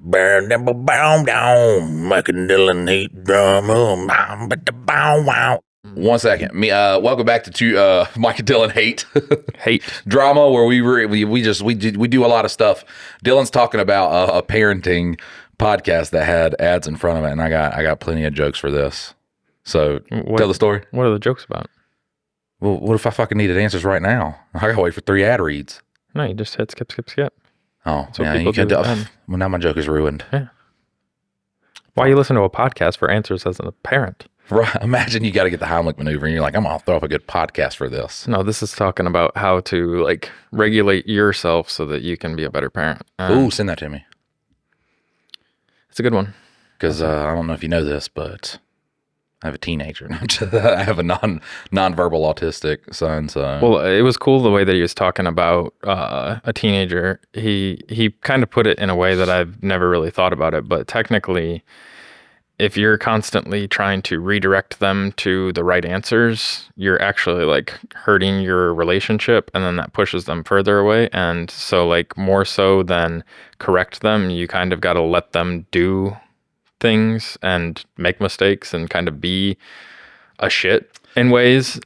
Making Dylan heat drum. 1 second. Welcome back to Mike and Dylan hate Hate drama, where we do a lot of stuff. Dylan's talking about a parenting podcast that had ads in front of it, and I got plenty of jokes for this. So tell the story. What are the jokes about? Well, what if I fucking needed answers right now? I gotta wait for 3 ad reads. No, you just hit skip. Oh, That's what yeah, people you can. do. Well, now my joke is ruined. Yeah. Why you listen to a podcast for answers as a parent? Right. Imagine you got to get the Heimlich maneuver, and you're like, I'm gonna throw up a good podcast for this. No, this is talking about how to like regulate yourself so that you can be a better parent. Ooh, send that to me. It's a good one. Because I don't know if you know this, but I have a teenager. I have a nonverbal autistic son. So Well, it was cool the way that he was talking about a teenager. He kind of put it in a way that I've never really thought about it. But technically, if you're constantly trying to redirect them to the right answers, you're actually like hurting your relationship, and then that pushes them further away. And so like more so than correct them, you kind of got to let them do things and make mistakes and kind of be a shit in ways,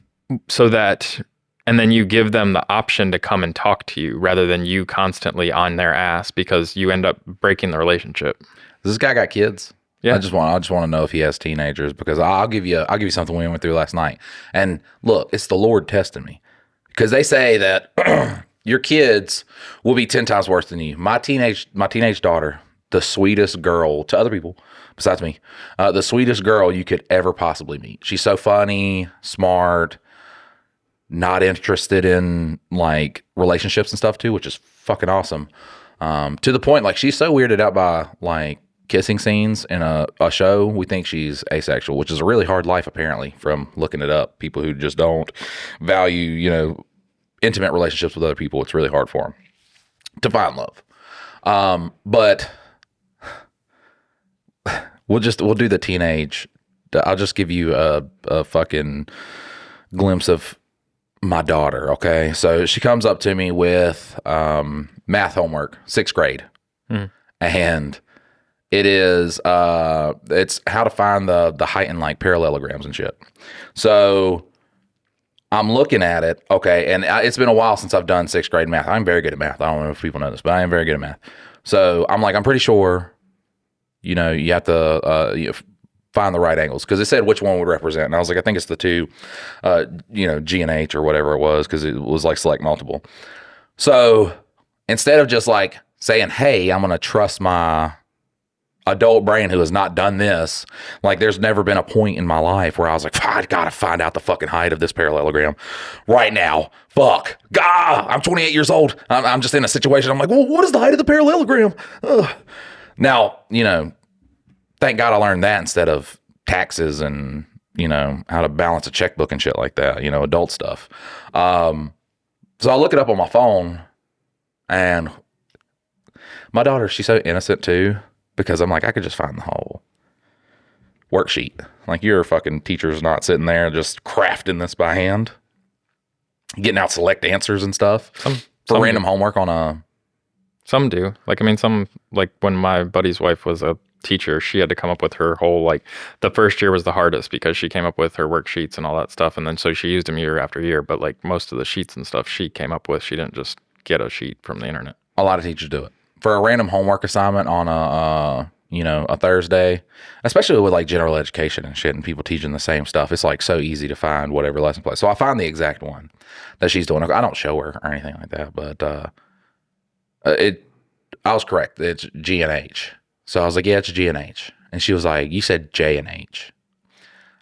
so that, and then you give them the option to come and talk to you rather than you constantly on their ass, because you end up breaking the relationship. Does this guy got kids? Yeah. I just want to know if he has teenagers, because I'll give you something we went through last night. And look, it's the Lord testing me, because they say that your kids will be 10 times worse than you. My teenage daughter, the sweetest girl to other people besides me, the sweetest girl you could ever possibly meet. She's so funny, smart, not interested in like relationships and stuff too, which is fucking awesome. To the point, like, she's so weirded out by like kissing scenes in a show. We think she's asexual, which is a really hard life apparently, from looking it up. People who just don't value, intimate relationships with other people, it's really hard for them to find love. But we'll do the teenage. I'll just give you a fucking glimpse of my daughter. Okay. So she comes up to me with math homework, 6th grade. And it is it's how to find the height in like parallelograms and shit. So I'm looking at it. Okay. And it's been a while since I've done 6th grade math. I'm very good at math. I don't know if people know this, but I am very good at math. So I'm like, I'm pretty sure, you have to find the right angles, because it said which one would represent. And I was like, I think it's the two, G and H or whatever it was, because it was like select multiple. So instead of just like saying, hey, I'm going to trust my adult brain who has not done this, like, there's never been a point in my life where I was like, I gotta find out the fucking height of this parallelogram right now. Fuck. God, I'm 28 years old. I'm just in a situation. I'm like, well, what is the height of the parallelogram? Ugh. Now, thank God I learned that instead of taxes and, how to balance a checkbook and shit like that, adult stuff. So I look it up on my phone, and my daughter, she's so innocent too, because I'm like, I could just find the whole worksheet. Like, your fucking teacher's not sitting there just crafting this by hand, getting out select answers and stuff for random homework on a... Some do. Like, I mean, some, like when my buddy's wife was a teacher, she had to come up with her whole, like, the first year was the hardest because she came up with her worksheets and all that stuff. And then so she used them year after year. But like most of the sheets and stuff she came up with, she didn't just get a sheet from the internet. A lot of teachers do it. For a random homework assignment on a Thursday, especially with like general education and shit and people teaching the same stuff, it's like so easy to find whatever lesson plan. So I find the exact one that she's doing. I don't show her or anything like that, but I was correct. It's G and H. So I was like, yeah, it's G and H. And she was like, you said J and H.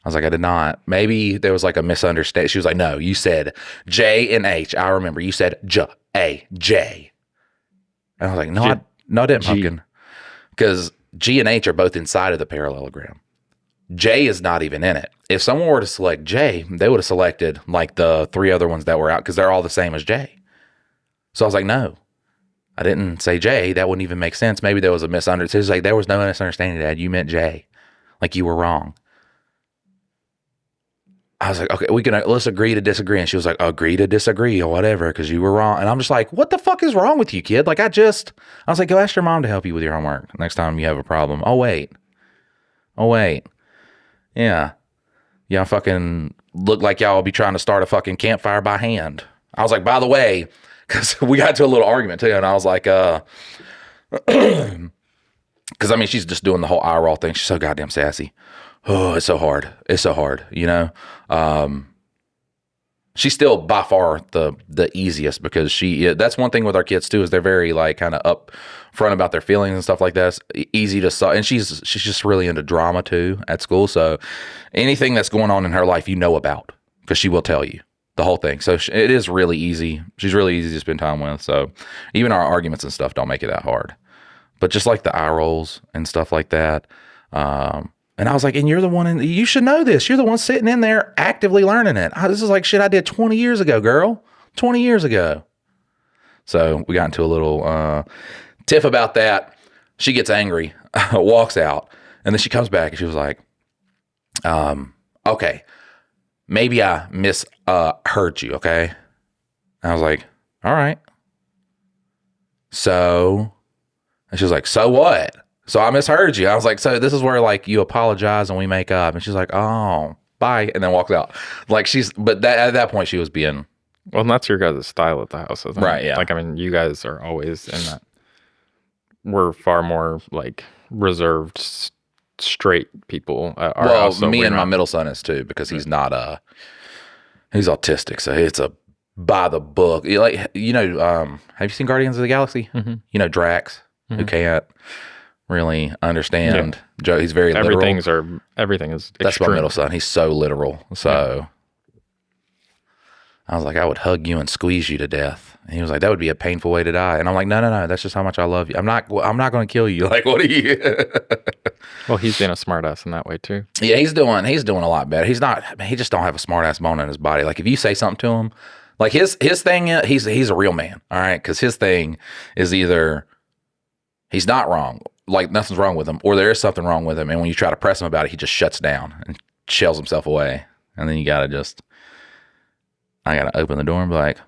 I was like, I did not. Maybe there was like a misunderstanding. She was like, no, you said J and H. I remember you said J. And I was like, no, I didn't, pumpkin. Because G and H are both inside of the parallelogram. J is not even in it. If someone were to select J, they would have selected like the 3 other ones that were out, because they're all the same as J. So I was like, no, I didn't say J. That wouldn't even make sense. Maybe there was a misunderstanding. It's like, there was no misunderstanding, Dad. You meant J. Like, you were wrong. I was like, okay, let's agree to disagree. And she was like, agree to disagree or whatever, because you were wrong. And I'm just like, what the fuck is wrong with you, kid? Like, I was like, go ask your mom to help you with your homework next time you have a problem. Oh, wait. Yeah. Y'all fucking look like y'all will be trying to start a fucking campfire by hand. I was like, by the way, because we got to a little argument too. And I was like, because I mean, she's just doing the whole eye roll thing. She's so goddamn sassy. Oh, it's so hard. You know? She's still by far the easiest because that's one thing with our kids too, is they're very like kind of up front about their feelings and stuff like that. It's easy to, and she's just really into drama too at school. So anything that's going on in her life, you know about, because she will tell you the whole thing. So it is really easy. She's really easy to spend time with. So even our arguments and stuff don't make it that hard, but just like the eye rolls and stuff like that. And I was like, and you're the one, you should know this. You're the one sitting in there actively learning it. This is like shit I did 20 years ago, girl. 20 years ago. So we got into a little tiff about that. She gets angry, walks out, and then she comes back and she was like, okay, maybe I misheard you, okay? And I was like, all right. So, and she was like, so what? So I misheard you. I was like, so this is where like you apologize and we make up. And she's like, oh, bye. And then walks out. Like at that point she was being. Well, and that's your guys' style at the house, isn't it? Right, yeah. Like, I mean, you guys are always in that. We're far more like reserved, straight people at our house. Well, me and my middle son is too, because he's not he's autistic. So it's a by the book. Like, have you seen Guardians of the Galaxy? Mm-hmm. You know, Drax, who can't really understand. Joe, he's very literal. Everything is That's extreme. my middle son. He's so literal. So I was like, I would hug you and squeeze you to death. And he was like, that would be a painful way to die. And I'm like, no. That's just how much I love you. I'm not going to kill you. Like, what are you? Well, he's being a smartass in that way too. Yeah, he's doing a lot better. He just don't have a smart ass bone in his body. Like, if you say something to him, like his thing, he's a real man. All right. Cause his thing is either he's not wrong, like nothing's wrong with him, or there is something wrong with him. And when you try to press him about it, he just shuts down and shells himself away. And then I gotta open the door and be like,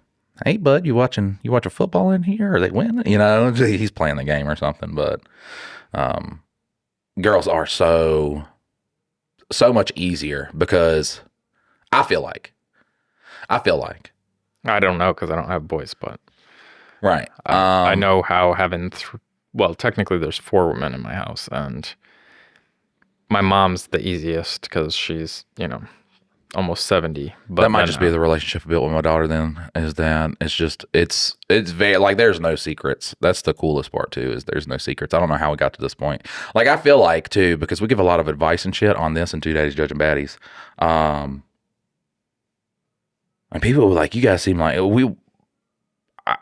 hey bud, you watching football in here? Are they winning? You know, he's playing the game or something. But girls are so much easier, because I feel like I don't know, because I don't have boys, but right. I know how having well, technically there's 4 women in my house, and my mom's the easiest because she's, almost 70. But that might just be the relationship I built with my daughter then, is that it's very, like, there's no secrets. That's the coolest part too, is there's no secrets. I don't know how we got to this point. Like, I feel like too, because we give a lot of advice and shit on this and Two Daddies Judging Baddies. And people were like, you guys seem like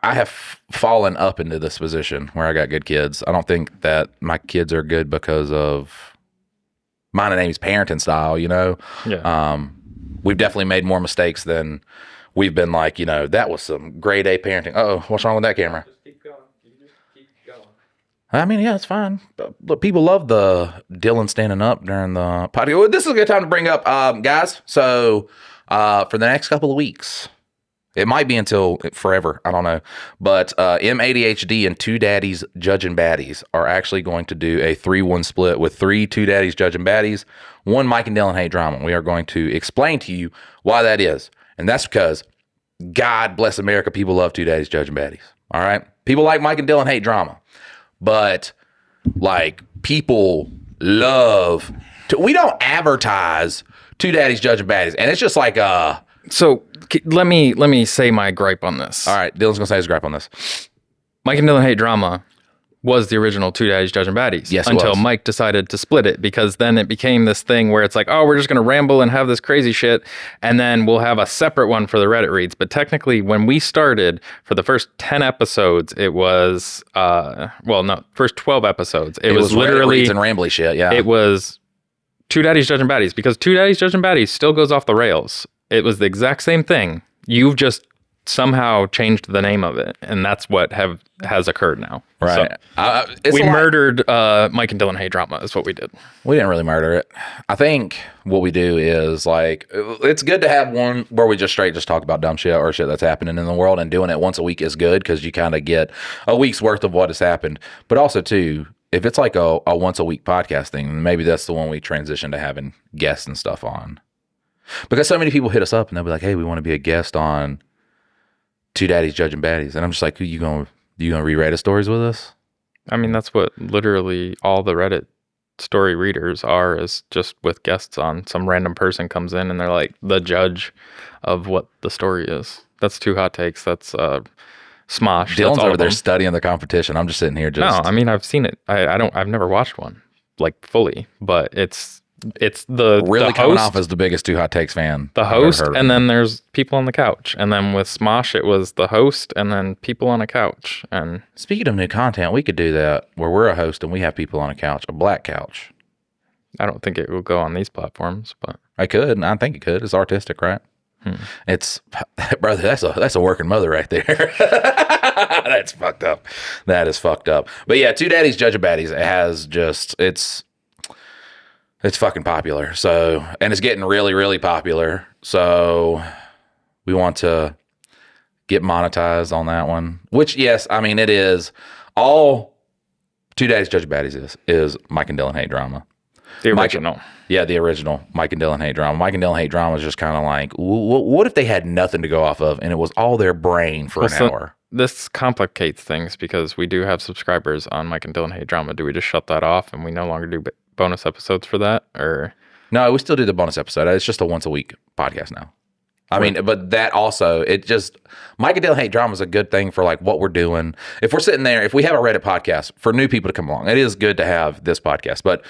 I have fallen up into this position where I got good kids. I don't think that my kids are good because of mine and Amy's parenting style, Yeah. We've definitely made more mistakes than we've been like, that was some grade A parenting. Oh, what's wrong with that camera? Just keep going. You just keep going. I mean, yeah, it's fine. But people love the Dylan standing up during the podcast. Well, this is a good time to bring up, guys. So for the next couple of weeks, it might be until forever, I don't know. But MADHD and Two Daddies Judging Baddies are actually going to do a 3-1 split with 3 Two Daddies Judging Baddies, 1 Mike and Dylan hate drama. We are going to explain to you why that is. And that's because, God bless America, people love Two Daddies Judging Baddies. All right? People like Mike and Dylan hate drama. But, like, people love we don't advertise Two Daddies Judging Baddies. And it's just like So let me say my gripe on this. All right, Dylan's gonna say his gripe on this. Mike and Dylan Hate Drama was the original Two Daddies Judging Baddies. Yes, it until was. Mike decided to split it, because then it became this thing where it's like, oh, we're just gonna ramble and have this crazy shit, and then we'll have a separate one for the Reddit reads. But technically, when we started, for the first 10 episodes, it was first 12 episodes. It was literally Reddit reads and rambly shit. Yeah, it was Two Daddies Judging Baddies, because Two Daddies Judging Baddies still goes off the rails. It was the exact same thing. You've just somehow changed the name of it, and that's what has occurred now. Right. So, we murdered Mike and Dylan Hate Drama is what we did. We didn't really murder it. I think what we do is like, it's good to have one where we just talk about dumb shit or shit that's happening in the world, and doing it once a week is good because you kind of get a week's worth of what has happened. But also too, if it's like a once a week podcast thing, maybe that's the one we transition to having guests and stuff on. Because so many people hit us up and they'll be like, hey, we want to be a guest on Two Daddies Judging Baddies. And I'm just like, you gonna re-Reddit stories with us? I mean, that's what literally all the Reddit story readers are, is just with guests on. Some random person comes in and they're like the judge of what the story is. That's Two Hot Takes. That's Smosh. Dylan's over there studying the competition. I'm just sitting here No, I mean, I've seen it. I've never watched one like fully, but it's the really the coming host, off as the biggest Two Hot Takes fan. the host, and then there's people on the couch, and then with Smosh it was the host and then people on a couch. And speaking of new content, we could do that where we're a host and we have people on a couch, a black couch. I don't think it will go on these platforms, but I could. I think it could. It's artistic, right? It's, brother, that's a working mother right there. That's fucked up. That is fucked up. But yeah, Two Daddies Judging Baddies, it has just, it's fucking popular. So, and it's getting really, really popular. So we want to get monetized on that one, which, yes, I mean, it is all Two Daddies Judging Baddies is Mike and Dylan Hate Drama. the original. The original Mike and Dylan Hate Drama. Mike and Dylan Hate Drama is just kind of like, what if they had nothing to go off of and it was all their brain for an hour? This complicates things because we do have subscribers on Mike and Dylan Hate Drama. Do we just shut that off and we no longer do bonus episodes for that? Or no, we still do the bonus episode. It's just a once a week podcast now. I mean, but that also, it just, Mike and Dylan Hate Drama is a good thing for like what we're doing. If we're sitting there, if we have a Reddit podcast for new people to come along, it is good to have this podcast. But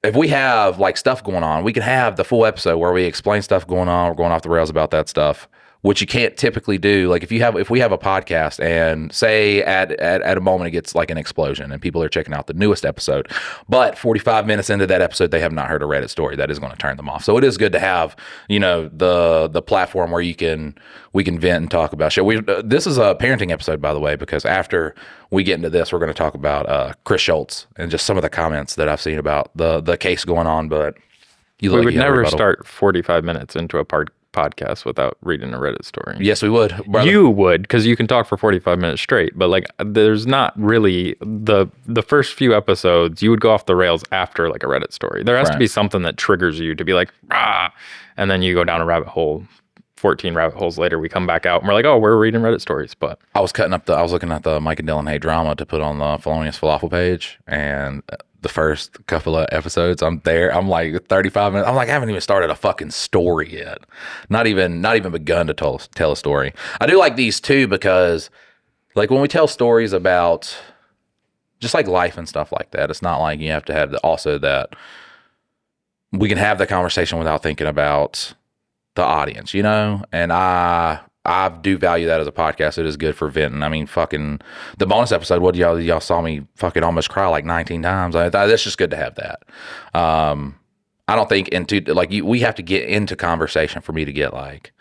if we have like stuff going on, we can have the full episode where we explain stuff going on. We're going off the rails about that stuff, which you can't typically do. Like if we have a podcast and say at a moment it gets like an explosion and people are checking out the newest episode, but 45 minutes into that episode they have not heard a Reddit story, that is going to turn them off. So it is good to have, the platform where we can vent and talk about shit. This is a parenting episode, by the way, because after we get into this, we're going to talk about Chris Schultz and just some of the comments that I've seen about the case going on. But we would never start 45 minutes into a podcast without reading a Reddit story. Yes, we would. Brother. You would, because you can talk for 45 minutes straight, but like there's not really the first few episodes you would go off the rails after like a Reddit story. There has to be something that triggers you to be like, and then you go down a rabbit hole. 14 rabbit holes later, we come back out and we're like, oh, we're reading Reddit stories. But I was looking at the Mike and Dylan Hate Drama to put on the Felonious Falafel page, and the first couple of episodes, I'm there. I'm like 35 minutes. I'm like, I haven't even started a fucking story yet. Not even begun to tell a story. I do like these too because, like, when we tell stories about just like life and stuff like that, it's not like you have to have also that we can have the conversation without thinking about the audience, and I do value that as a podcast. It is good for venting. I mean, fucking the bonus episode, what y'all saw me fucking almost cry like 19 times. That's just good to have that. I don't think we have to get into conversation for me to get like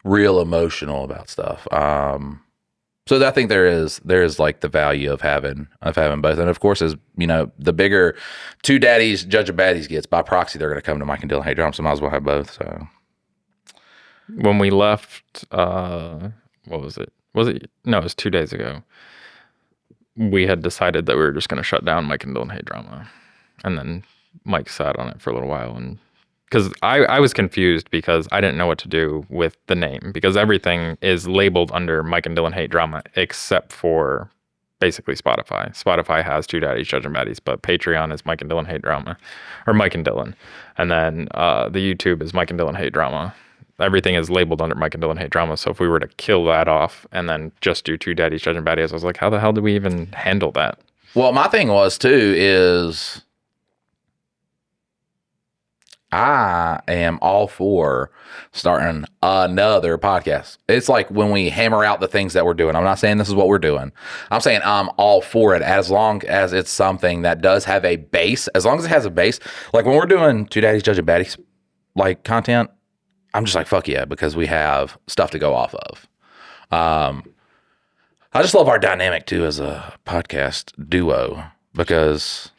real emotional about stuff. So I think there is like the value of having both. And of course, as the bigger Two Daddies Judging Baddies gets, by proxy, they're going to come to Mike and Dylan Hate Drama, so might as well have both. So when we left, what was it? No, it was 2 days ago. We had decided that we were just going to shut down Mike and Dylan Hate Drama. And then Mike sat on it for a little while. And because I was confused because I didn't know what to do with the name, because everything is labeled under Mike and Dylan Hate Drama except for basically Spotify. Spotify has Two Daddies Judging Baddies, but Patreon is Mike and Dylan Hate Drama, or Mike and Dylan. And then the YouTube is Mike and Dylan Hate Drama. Everything is labeled under Mike and Dylan Hate Drama. So if we were to kill that off and then just do Two Daddies Judging Baddies, I was like, how the hell do we even handle that? Well, my thing was too is I am all for starting another podcast. It's like when we hammer out the things that we're doing. I'm not saying this is what we're doing. I'm saying I'm all for it as long as it's something that does have a base. As long as it has a base. Like when we're doing Two Daddies Judging Baddies like content, I'm just like, fuck yeah, because we have stuff to go off of. I just love our dynamic too as a podcast duo, because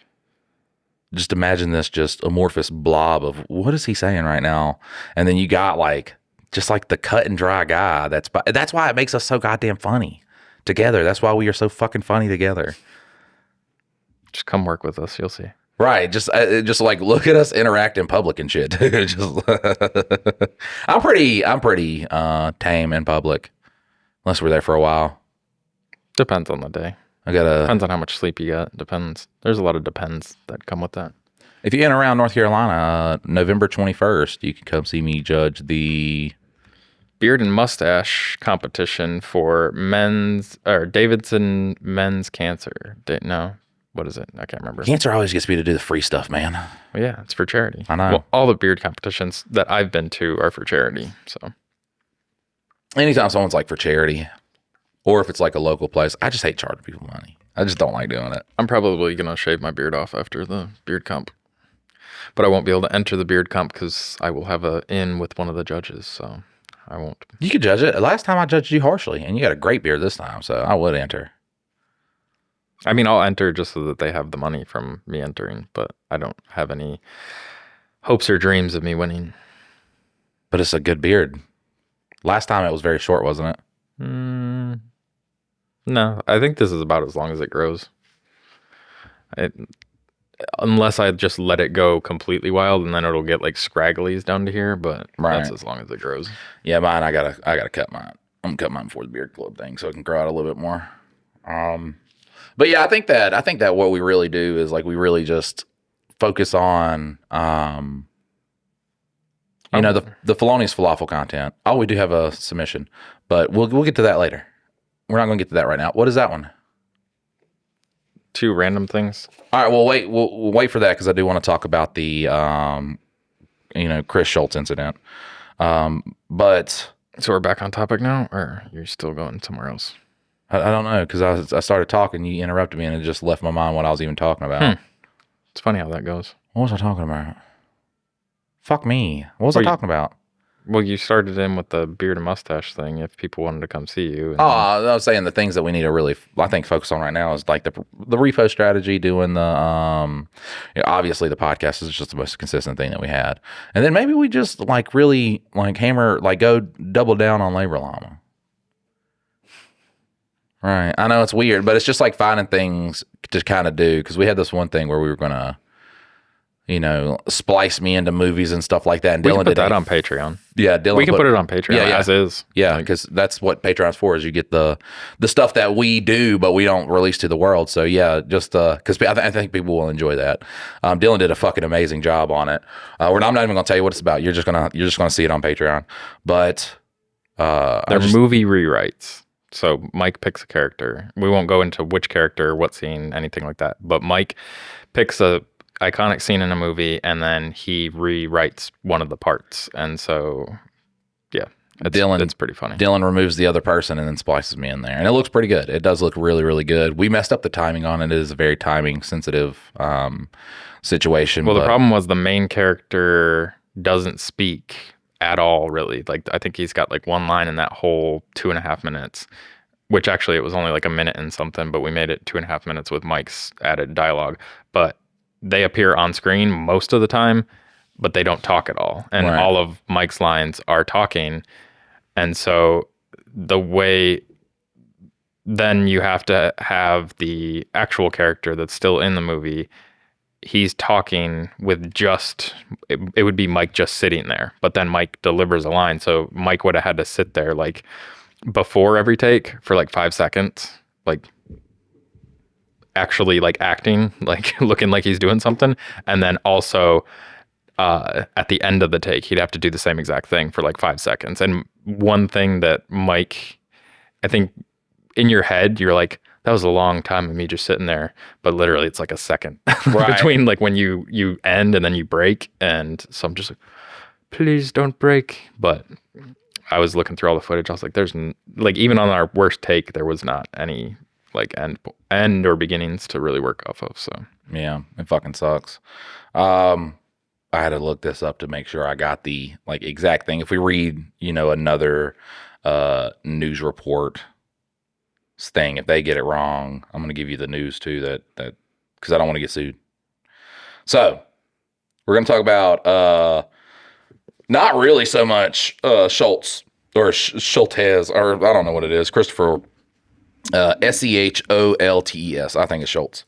just imagine this just amorphous blob of what is he saying right now? And then you got like, just like the cut and dry guy. That's why it makes us so goddamn funny together. That's why we are so fucking funny together. Just come work with us. You'll see. Right. Just like look at us interact in public and shit. I'm pretty tame in public, unless we're there for a while. Depends on the day. Depends on how much sleep you got. Depends. There's a lot of depends that come with that. If you're in around North Carolina, November 21st, you can come see me judge the beard and mustache competition for Davidson men's cancer. What is it? I can't remember. Cancer always gets me to do the free stuff, man. Well, yeah, it's for charity. I know. Well, all the beard competitions that I've been to are for charity. So anytime someone's like for charity, or if it's like a local place, I just hate charging people money. I just don't like doing it. I'm probably going to shave my beard off after the beard comp. But I won't be able to enter the beard comp because I will have a in with one of the judges, so I won't. You could judge it. Last time I judged you harshly, and you got a great beard this time, so I would enter. I mean, I'll enter just so that they have the money from me entering, but I don't have any hopes or dreams of me winning. But it's a good beard. Last time it was very short, wasn't it? No, I think this is about as long as it grows. Unless I just let it go completely wild, and then it'll get like scragglies down to here, but that's as long as it grows. Yeah, mine, I gotta cut mine. I'm gonna cut mine before the beard club thing, so it can grow out a little bit more. But yeah, I think that what we really do is like we really just focus on the felonious falafel content. Oh, we do have a submission, but we'll get to that later. We're not going to get to that right now. What is that one? 2 random things. All right. Well, we'll wait for that because I do want to talk about the Chris Schultz incident. But so we're back on topic now, or you're still going somewhere else? I don't know, because I started talking, you interrupted me, and it just left my mind what I was even talking about. It's funny how that goes. What was I talking about? Fuck me. What was I talking about? Well, you started in with the beard and mustache thing. If people wanted to come see you, I was saying the things that we need to really, I think, focus on right now is like the repo strategy, doing the obviously the podcast is just the most consistent thing that we had, and then maybe we just like really like hammer, like go double down on labor llama. Right, I know it's weird, but it's just like finding things to kind of do, because we had this one thing where we were gonna, splice me into movies and stuff like that. And we Dylan can put that on Patreon. Yeah, Dylan. We can put it on Patreon as is. Yeah, because that's what Patreon's for, is you get the stuff that we do, but we don't release to the world. So yeah, just because I think people will enjoy that. Dylan did a fucking amazing job on it. I'm not even gonna tell you what it's about. You're just gonna see it on Patreon. But they're movie rewrites. So Mike picks a character. We won't go into which character, what scene, anything like that. But Mike picks a iconic scene in a movie, and then he rewrites one of the parts. And so, yeah, it's pretty funny. Dylan removes the other person and then splices me in there, and it looks pretty good. It does look really, really good. We messed up the timing on it. It is a very timing sensitive situation. Well, the problem was the main character doesn't speak at all, really. Like, I think he's got like one line in that whole 2.5 minutes, which actually it was only like a minute and something, but we made it 2.5 minutes with Mike's added dialogue. But they appear on screen most of the time, but they don't talk at all. And all of Mike's lines are talking. And so the way then you have to have the actual character that's still in the movie, he's talking with it would be Mike just sitting there, but then Mike delivers a line. So Mike would have had to sit there like before every take for like 5 seconds, like actually like acting, like looking like he's doing something. And then also at the end of the take, he'd have to do the same exact thing for like 5 seconds. And one thing that Mike, I think in your head, you're like, that was a long time of me just sitting there, but literally it's like a second between like when you end and then you break. And so I'm just like, please don't break. But I was looking through all the footage. I was like, there's like, even on our worst take, there was not any like end or beginnings to really work off of. So yeah, it fucking sucks. But I had to look this up to make sure I got the like exact thing. If we read, another news report thing, if they get it wrong, I'm going to give you the news too, that because I don't want to get sued. So we're going to talk about not really so much Schultz or Schultes, or I don't know what it is, Christopher Sholtes. I think it's Schultz.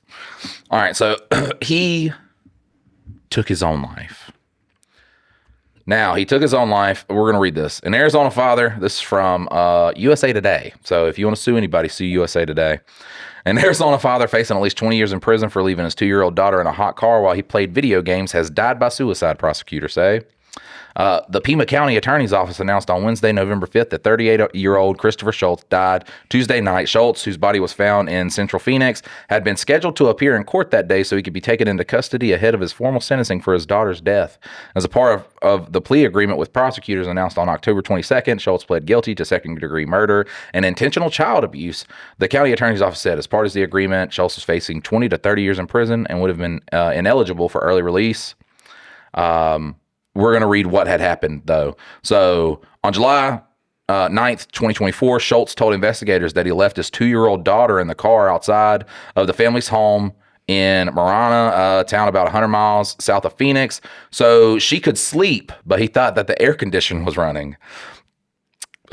All right, so he took his own life. Now, he took his own life. We're going to read this. An Arizona father, this is from USA Today. So if you want to sue anybody, sue USA Today. An Arizona father facing at least 20 years in prison for leaving his 2-year-old daughter in a hot car while he played video games has died by suicide, prosecutors say. The Pima County Attorney's Office announced on Wednesday, November 5th, that 38-year-old Christopher Schultz died Tuesday night. Schultz, whose body was found in Central Phoenix, had been scheduled to appear in court that day so he could be taken into custody ahead of his formal sentencing for his daughter's death. As a part of the plea agreement with prosecutors announced on October 22nd, Schultz pled guilty to second-degree murder and intentional child abuse. The county attorney's office said as part of the agreement, Schultz was facing 20 to 30 years in prison and would have been ineligible for early release. We're going to read what had happened, though. So on July 9th, 2024, Schultz told investigators that he left his 2-year-old daughter in the car outside of the family's home in Marana, a town about 100 miles south of Phoenix, so she could sleep, but he thought that the air conditioner was running.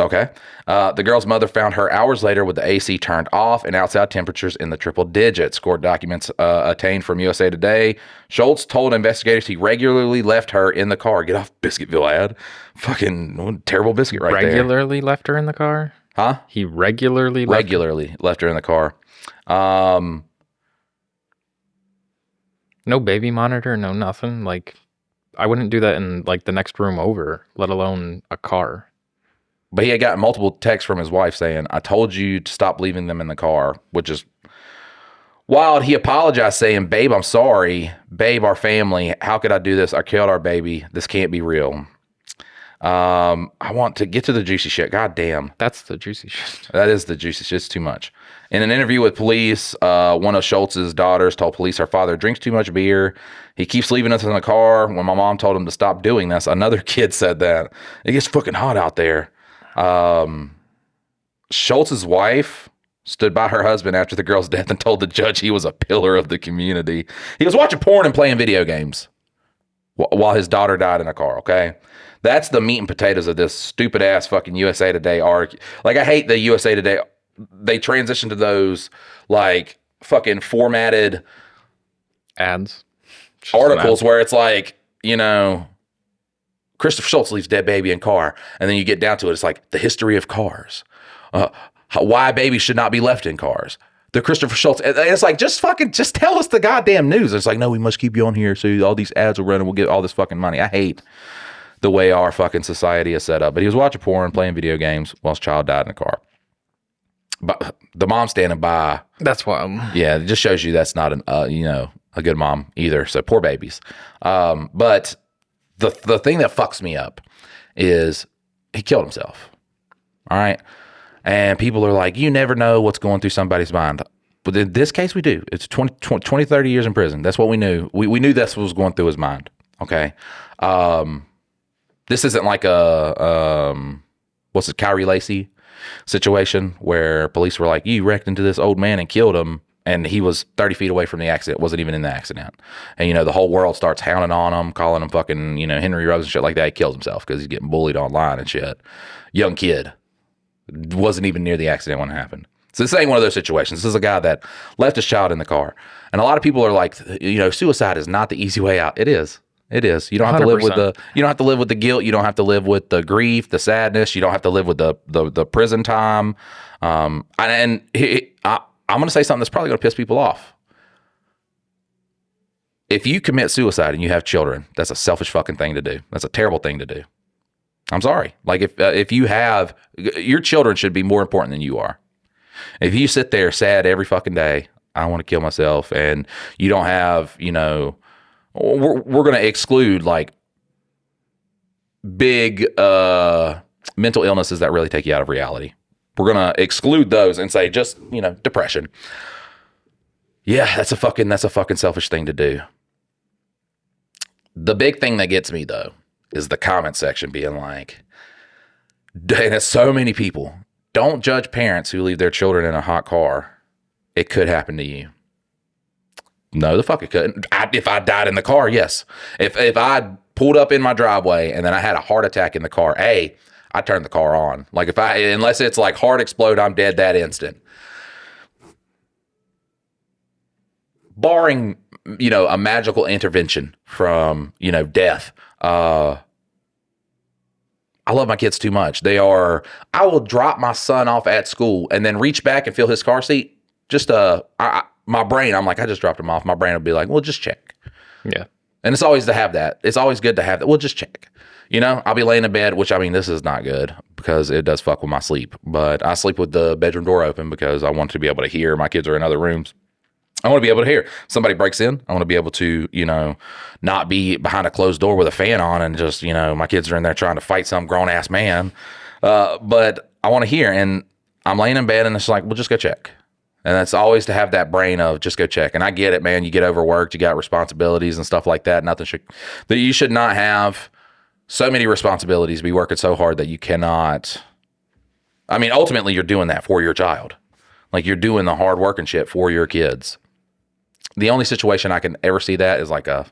Okay. The girl's mother found her hours later with the AC turned off and outside temperatures in the triple digits. Court documents obtained from USA Today. Schultz told investigators he regularly left her in the car. Get off Biscuitville ad. Fucking terrible biscuit right there. Regularly left her in the car? Huh? He regularly left her in the car. No baby monitor, no nothing. Like, I wouldn't do that in like the next room over, let alone a car. But he had gotten multiple texts from his wife saying, I told you to stop leaving them in the car, which is wild. He apologized saying, babe, I'm sorry. Babe, our family, how could I do this? I killed our baby. This can't be real. I want to get to the juicy shit. God damn. That's the juicy shit. That is the juicy shit. It's too much. In an interview with police, one of Schultz's daughters told police her father drinks too much beer. He keeps leaving us in the car. When my mom told him to stop doing this, another kid said that. It gets fucking hot out there. Schultz's wife stood by her husband after the girl's death and told the judge he was a pillar of the community. He was watching porn and playing video games while his daughter died in a car, okay? That's the meat and potatoes of this stupid ass fucking USA Today article. Like, I hate the USA Today. They transition to those like fucking formatted ads, articles where it's like, Christopher Schultz leaves dead baby in car. And then you get down to it. It's like the history of cars. Why babies should not be left in cars. The Christopher Schultz. And it's like, just tell us the goddamn news. It's like, no, we must keep you on here. So all these ads will run and we'll get all this fucking money. I hate the way our fucking society is set up. But he was watching porn, playing video games while his child died in a car. But the mom standing by. That's why. Yeah, it just shows you that's not a good mom either. So poor babies. But the thing that fucks me up is he killed himself. All right. And people are like, you never know what's going through somebody's mind. But in this case, we do. It's 20, 30 years in prison. That's what we knew. We knew that's what was going through his mind. Okay. This isn't like Kyrie Lacey situation where police were like, you wrecked into this old man and killed him. And he was 30 feet away from the accident, wasn't even in the accident. And, the whole world starts hounding on him, calling him fucking, Henry Ruggs and shit like that. He kills himself because he's getting bullied online and shit. Young kid. Wasn't even near the accident when it happened. So this ain't one of those situations. This is a guy that left his child in the car. And a lot of people are like, suicide is not the easy way out. It is. It is. You don't have to live 100%. You don't have to live with the guilt. You don't have to live with the grief, the sadness. You don't have to live with the prison time. I'm going to say something that's probably going to piss people off. If you commit suicide and you have children, that's a selfish fucking thing to do. That's a terrible thing to do. I'm sorry. Like if you have, your children should be more important than you are. If you sit there sad every fucking day, I want to kill myself, and you don't have, we're going to exclude like big mental illnesses that really take you out of reality. We're going to exclude those and say just, depression. Yeah, that's a fucking selfish thing to do. The big thing that gets me though is the comment section being like, and it's so many people, don't judge parents who leave their children in a hot car. It could happen to you. No, the fuck it couldn't. If I died in the car, yes. If I pulled up in my driveway and then I had a heart attack in the car, I turned the car on. Like unless it's like heart explode, I'm dead that instant. Barring, a magical intervention from, death. I love my kids too much. I will drop my son off at school and then reach back and feel his car seat. Just, my brain, I'm like, I just dropped him off. My brain will be like, well, just check. Yeah. And it's always to have that. It's always good to have that. Well, just check. I'll be laying in bed, which this is not good because it does fuck with my sleep. But I sleep with the bedroom door open because I want to be able to hear. My kids are in other rooms. I want to be able to hear. Somebody breaks in. I want to be able to, not be behind a closed door with a fan on and just, my kids are in there trying to fight some grown ass man. But I want to hear. And I'm laying in bed and it's like, well, just go check. And that's always to have that brain of just go check. And I get it, man. You get overworked, you got responsibilities and stuff like that. You should not have so many responsibilities, be working so hard that you cannot. Ultimately, you're doing that for your child. Like you're doing the hard work and shit for your kids. The only situation I can ever see that is like a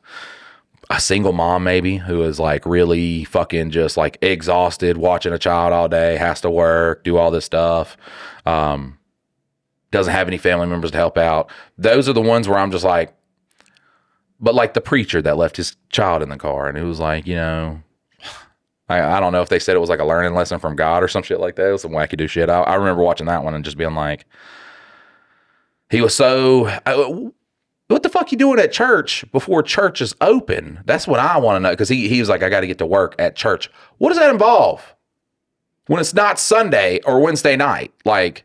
single mom maybe who is like really fucking just like exhausted watching a child all day, has to work, do all this stuff. Doesn't have any family members to help out. Those are the ones where I'm just like, but like the preacher that left his child in the car and it was like, I don't know if they said it was like a learning lesson from God or some shit like that. It was some wacky do shit. I remember watching that one and just being like, he was so, what the fuck you doing at church before church is open? That's what I want to know. Because he was like, I got to get to work at church. What does that involve? When it's not Sunday or Wednesday night? Like,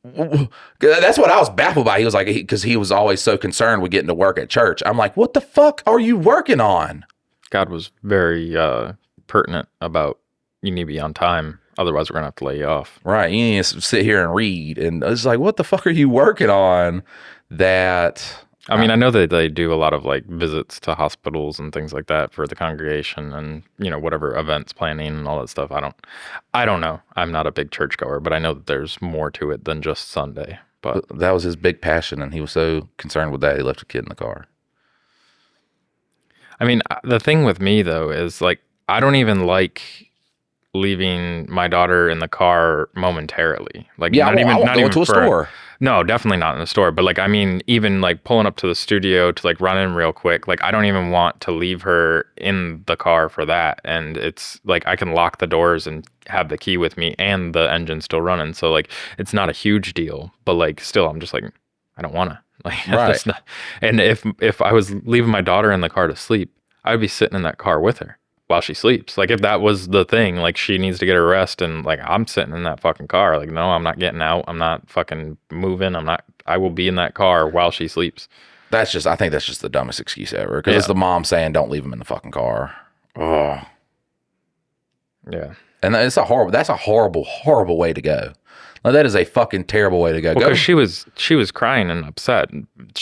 that's what I was baffled by. He was like, because he was always so concerned with getting to work at church. I'm like, what the fuck are you working on? God was very pertinent about you need to be on time. Otherwise, we're going to have to lay you off. Right. You need to sit here and read. And it's like, what the fuck are you working on that... I know that they do a lot of like visits to hospitals and things like that for the congregation and, whatever events planning and all that stuff. I don't know. I'm not a big churchgoer, but I know that there's more to it than just Sunday. But that was his big passion. And he was so concerned with that. He left a kid in the car. The thing with me though, is like, I don't even like leaving my daughter in the car momentarily. Like, yeah, not even go to a store. No, definitely not in the store. But like, even like pulling up to the studio to like run in real quick. Like, I don't even want to leave her in the car for that. And it's like, I can lock the doors and have the key with me and the engine's still running. So like, it's not a huge deal, but like, still, I'm just like, I don't want to. Like, right. And if I was leaving my daughter in the car to sleep, I'd be sitting in that car with her while she sleeps. Like, if that was the thing, like, she needs to get her rest and like, I'm sitting in that fucking car. Like, no, I'm not getting out. I'm not fucking moving. I will be in that car while she sleeps. I think that's just the dumbest excuse ever. Because it's the mom saying, don't leave him in the fucking car. Oh. Yeah. And that's a horrible, horrible way to go. Like, that is a fucking terrible way to go. Because she was crying and upset.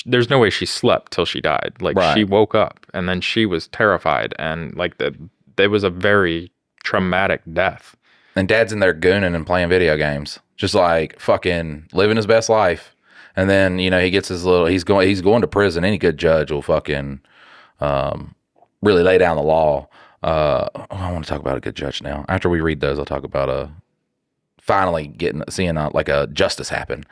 There's no way she slept till she died. Like, right. She woke up and then she was terrified, and like there was a very traumatic death. And dad's in there gooning and playing video games, just like fucking living his best life. And then he gets his he's going to prison. Any good judge will fucking really lay down the law. I want to talk about a good judge now. After we read those, I'll talk about finally seeing a justice happen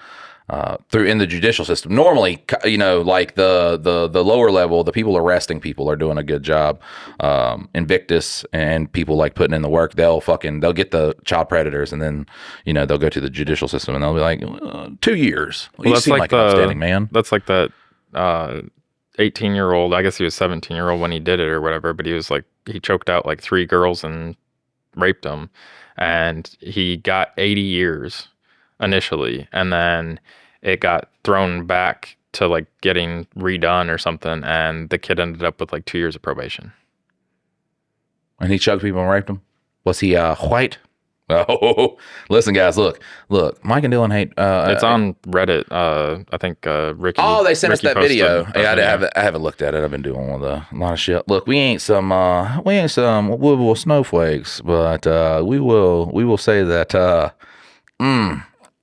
through in the judicial system. Normally, like the lower level, the people arresting people are doing a good job. Invictus and people like putting in the work, they'll get the child predators, and then they'll go to the judicial system and they'll be like 2 years. Well, you seem like an outstanding man. That's like that 18-year-old. I guess he was 17-year-old when he did it or whatever, but he choked out like 3 girls and raped them. And he got 80 years initially, and then it got thrown back to like getting redone or something, and the kid ended up with like 2 years of probation. And he choked people and raped them? Was he white? Oh, listen, guys, look, Mike and Dylan hate. It's on Reddit. I think Ricky. Oh, they sent us Ricky that video. posted Yeah, video. I haven't looked at it. I've been doing a lot of shit. Look, we ain't some Louisville snowflakes, but we will say that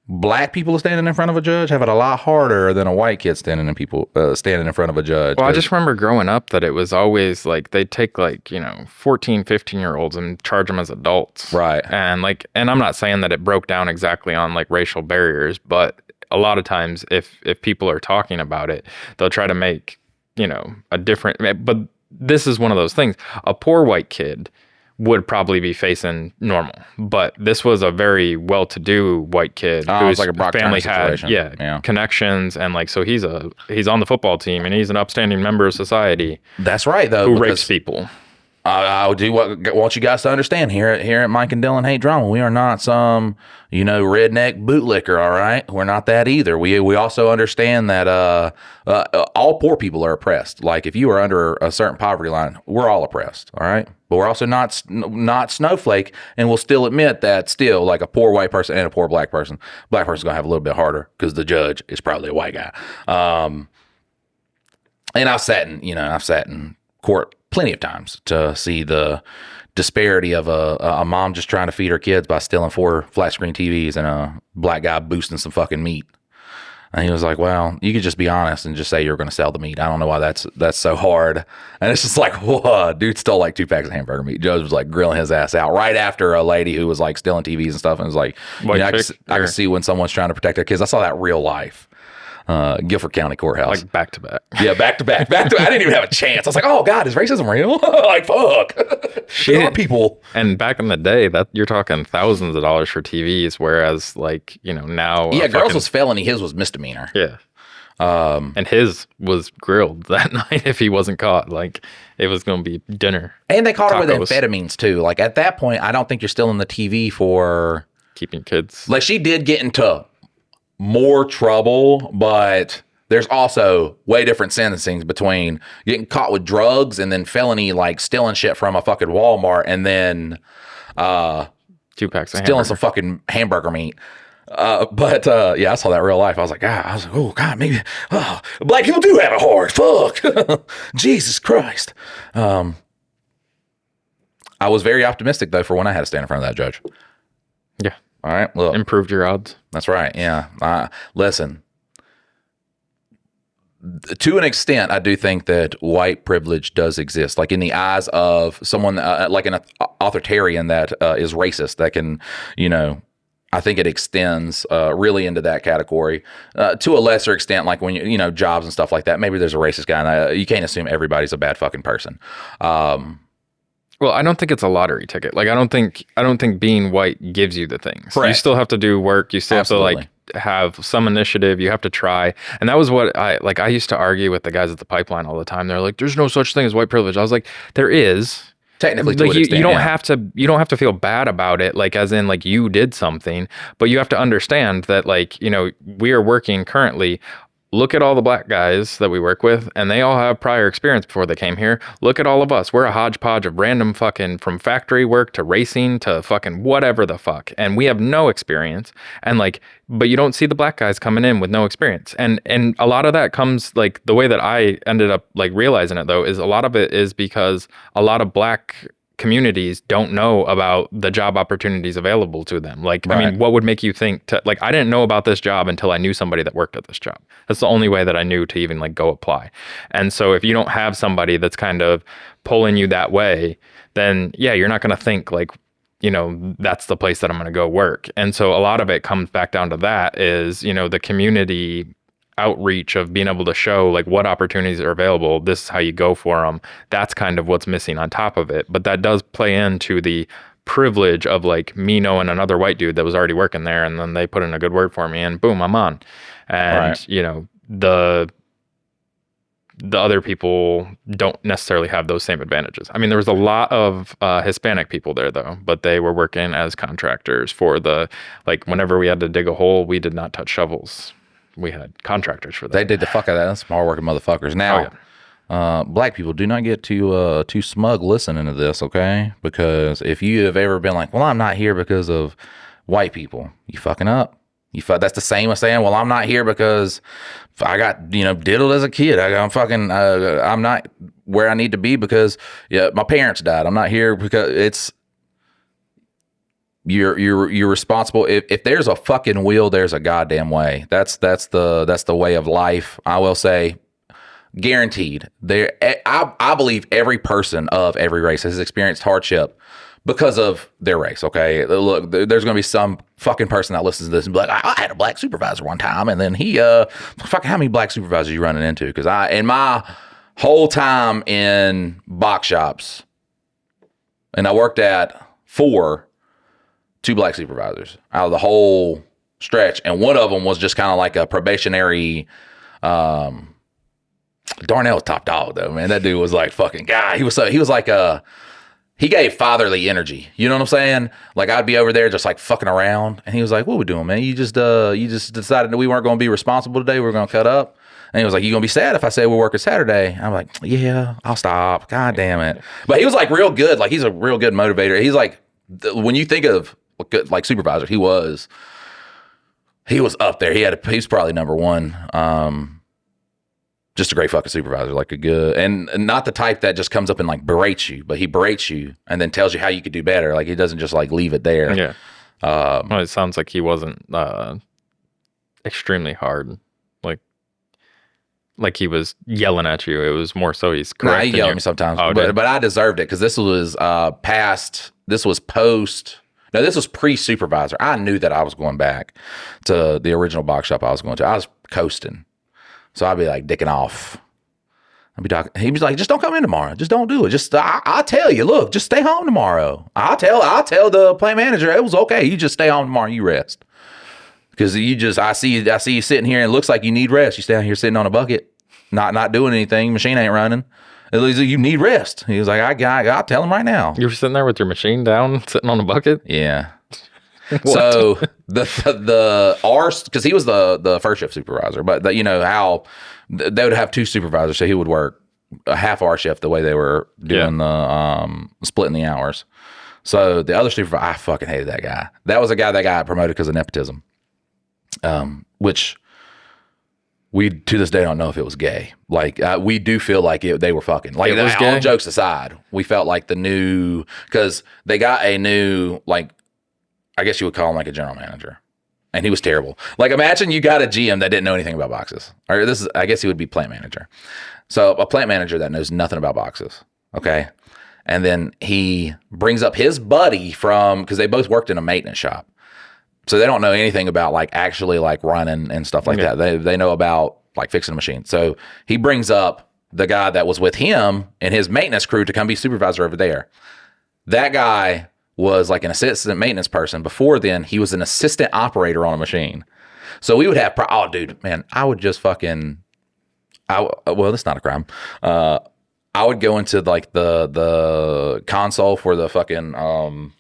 black people standing in front of a judge have it a lot harder than a white kid standing in front of a judge. Well, I just remember growing up that it was always like they'd take 14, 15-year-olds and charge them as adults. Right. And I'm not saying that it broke down exactly on like racial barriers, but a lot of times if people are talking about it, they'll try to make, a different, but this is one of those things. A poor white kid would probably be facing normal, but this was a very well-to-do white kid whose like a Brock family Turner had situation. connections, and so he's on the football team and he's an upstanding member of society. That's right, though. Who rapes people. I do want you guys to understand here at Mike and Dylan Hate Drama, we are not some, redneck bootlicker, all right? We're not that either. We also understand that all poor people are oppressed. Like if you are under a certain poverty line, we're all oppressed, all right? But we're also not snowflake, and we'll still admit that still like a poor white person and a poor black person's going to have a little bit harder because the judge is probably a white guy. And I've sat in court plenty of times to see the disparity of a mom just trying to feed her kids by stealing 4 flat screen TVs and a black guy boosting some fucking meat. And he was like, well, you could just be honest and just say you're going to sell the meat. I don't know why that's so hard. And it's just like, whoa, dude stole like 2 packs of hamburger meat. Judge was like grilling his ass out right after a lady who was like stealing TVs and stuff. And was like, I can see when someone's trying to protect their kids. I saw that real life. Guilford County Courthouse. Like back to back. Yeah, back to back. I didn't even have a chance. I was like, oh God, is racism real? Like, fuck. Shit. There are people. And back in the day, that you're talking thousands of dollars for TVs, whereas now. Yeah, girls was felony. His was misdemeanor. Yeah. And his was grilled that night if he wasn't caught. Like it was going to be dinner. And they caught her with amphetamines too. Like at that point, I don't think you're still in the TV for keeping kids. Like she did get into more trouble, but there's also way different sentencings between getting caught with drugs and then felony like stealing shit from a fucking Walmart and then 2 packs of stealing some fucking hamburger meat. But I saw that real life. I was like, oh God, maybe black people do have it hard. Fuck. Jesus Christ. I was very optimistic though for when I had to stand in front of that judge. Yeah. All right, look. Improved your odds. That's right, yeah. Listen, to an extent, I do think that white privilege does exist, like in the eyes of someone like an authoritarian that is racist, that can, I think it extends really into that category. To a lesser extent, like when jobs and stuff like that, maybe there's a racist guy, and you can't assume everybody's a bad fucking person. Well, I don't think it's a lottery ticket. Like I don't think being white gives you the things. Correct. You still have to do work. You still Absolutely. have to have some initiative. You have to try. And that was what I used to argue with the guys at the pipeline all the time. They're like, there's no such thing as white privilege. I was like, there is. Technically, like you don't have to feel bad about it, like as in like you did something, but you have to understand that we are working currently. Look at all the black guys that we work with, and they all have prior experience before they came here. Look at all of us. We're a hodgepodge of random fucking, from factory work to racing to fucking whatever the fuck. And we have no experience. And but you don't see the black guys coming in with no experience. And a lot of that comes, the way that I ended up realizing it though, is a lot of it is because a lot of black communities don't know about the job opportunities available to them. Right. I mean, what would make you think I didn't know about this job until I knew somebody that worked at this job. That's the only way that I knew to even go apply. And so if you don't have somebody that's kind of pulling you that way, then you're not going to think that's the place that I'm going to go work. And so a lot of it comes back down to that is, the community outreach of being able to show what opportunities are available. This is how you go for them. That's kind of what's missing on top of it. But that does play into the privilege of me knowing another white dude that was already working there, and then they put in a good word for me and boom, I'm on. And the other people don't necessarily have those same advantages. I mean, there was a lot of Hispanic people there though, but they were working as contractors for whenever we had to dig a hole, we did not touch shovels. We had contractors for that. They did the fuck out of that. That's some hardworking motherfuckers. Now, Black people, do not get too smug listening to this, okay? Because if you have ever been like, well, I'm not here because of white people, you fucking up. That's the same as saying, well, I'm not here because I got, diddled as a kid. I'm not where I need to be because my parents died. I'm not here because you're responsible. If there's a fucking will, there's a goddamn way. That's the way of life. I will say, guaranteed. I believe every person of every race has experienced hardship because of their race. Okay, look, there's gonna be some fucking person that listens to this and be like, I had a black supervisor one time, and then he fucking, how many black supervisors are you running into? Because in my whole time in box shops, and I worked at 2 black supervisors out of the whole stretch, and one of them was just kind of like a probationary. Darnell was top dog though, man. That dude was like fucking guy. He was like he gave fatherly energy. You know what I'm saying? Like I'd be over there just like fucking around, and he was like, "What we doing, man? You just decided that we weren't going to be responsible today. We were going to cut up." And he was like, "You gonna be sad if I say we're working Saturday?" I'm like, "Yeah, I'll stop. God damn it!" But he was like real good. Like he's a real good motivator. He's like, when you think of good like supervisor, he was up there. He's probably number one. Just a great fucking supervisor, like a good, and not the type that just comes up and like berates you, but he berates you and then tells you how you could do better. Like he doesn't just like leave it there. Yeah. Well, it sounds like he wasn't extremely hard, like he was yelling at you. It was more so he's correcting he yelled you. at me sometimes, Oh, but I deserved it because this was this was pre-supervisor. I knew that I was going back to the original box shop I was going to. I was coasting. So I'd be like dicking off. I'd be talking. He was like, just don't come in tomorrow. Just don't do it. I'll tell you, look, just stay home tomorrow. I'll tell the plant manager it was okay. You just stay home tomorrow. You rest. Because I see you sitting here and it looks like you need rest. You stay out here sitting on a bucket, not doing anything. Machine ain't running. At least you need rest. He was like, I'll tell him right now. You were sitting there with your machine down, sitting on a bucket? Yeah. So the ours, because he was the first shift supervisor, but how they would have 2 supervisors, so he would work a half hour shift the way they were doing the splitting the hours. So the other supervisor, I fucking hated that guy. That was a guy that got promoted because of nepotism, which we to this day don't know if it was gay. Like we do feel like they were fucking. Like it was all gay? Jokes aside, we felt like because they got a new like. I guess you would call him like a general manager. And he was terrible. Like imagine you got a GM that didn't know anything about boxes. Or I guess he would be plant manager. So a plant manager that knows nothing about boxes. Okay. And then he brings up his buddy because they both worked in a maintenance shop. So they don't know anything about like actually like running and stuff like that. They know about like fixing a machine. So he brings up the guy that was with him and his maintenance crew to come be supervisor over there. That guy was like an assistant maintenance person. Before then, he was an assistant operator on a machine. So we would have, dude, man, I would just fucking, well, that's not a crime. I would go into like the console for the fucking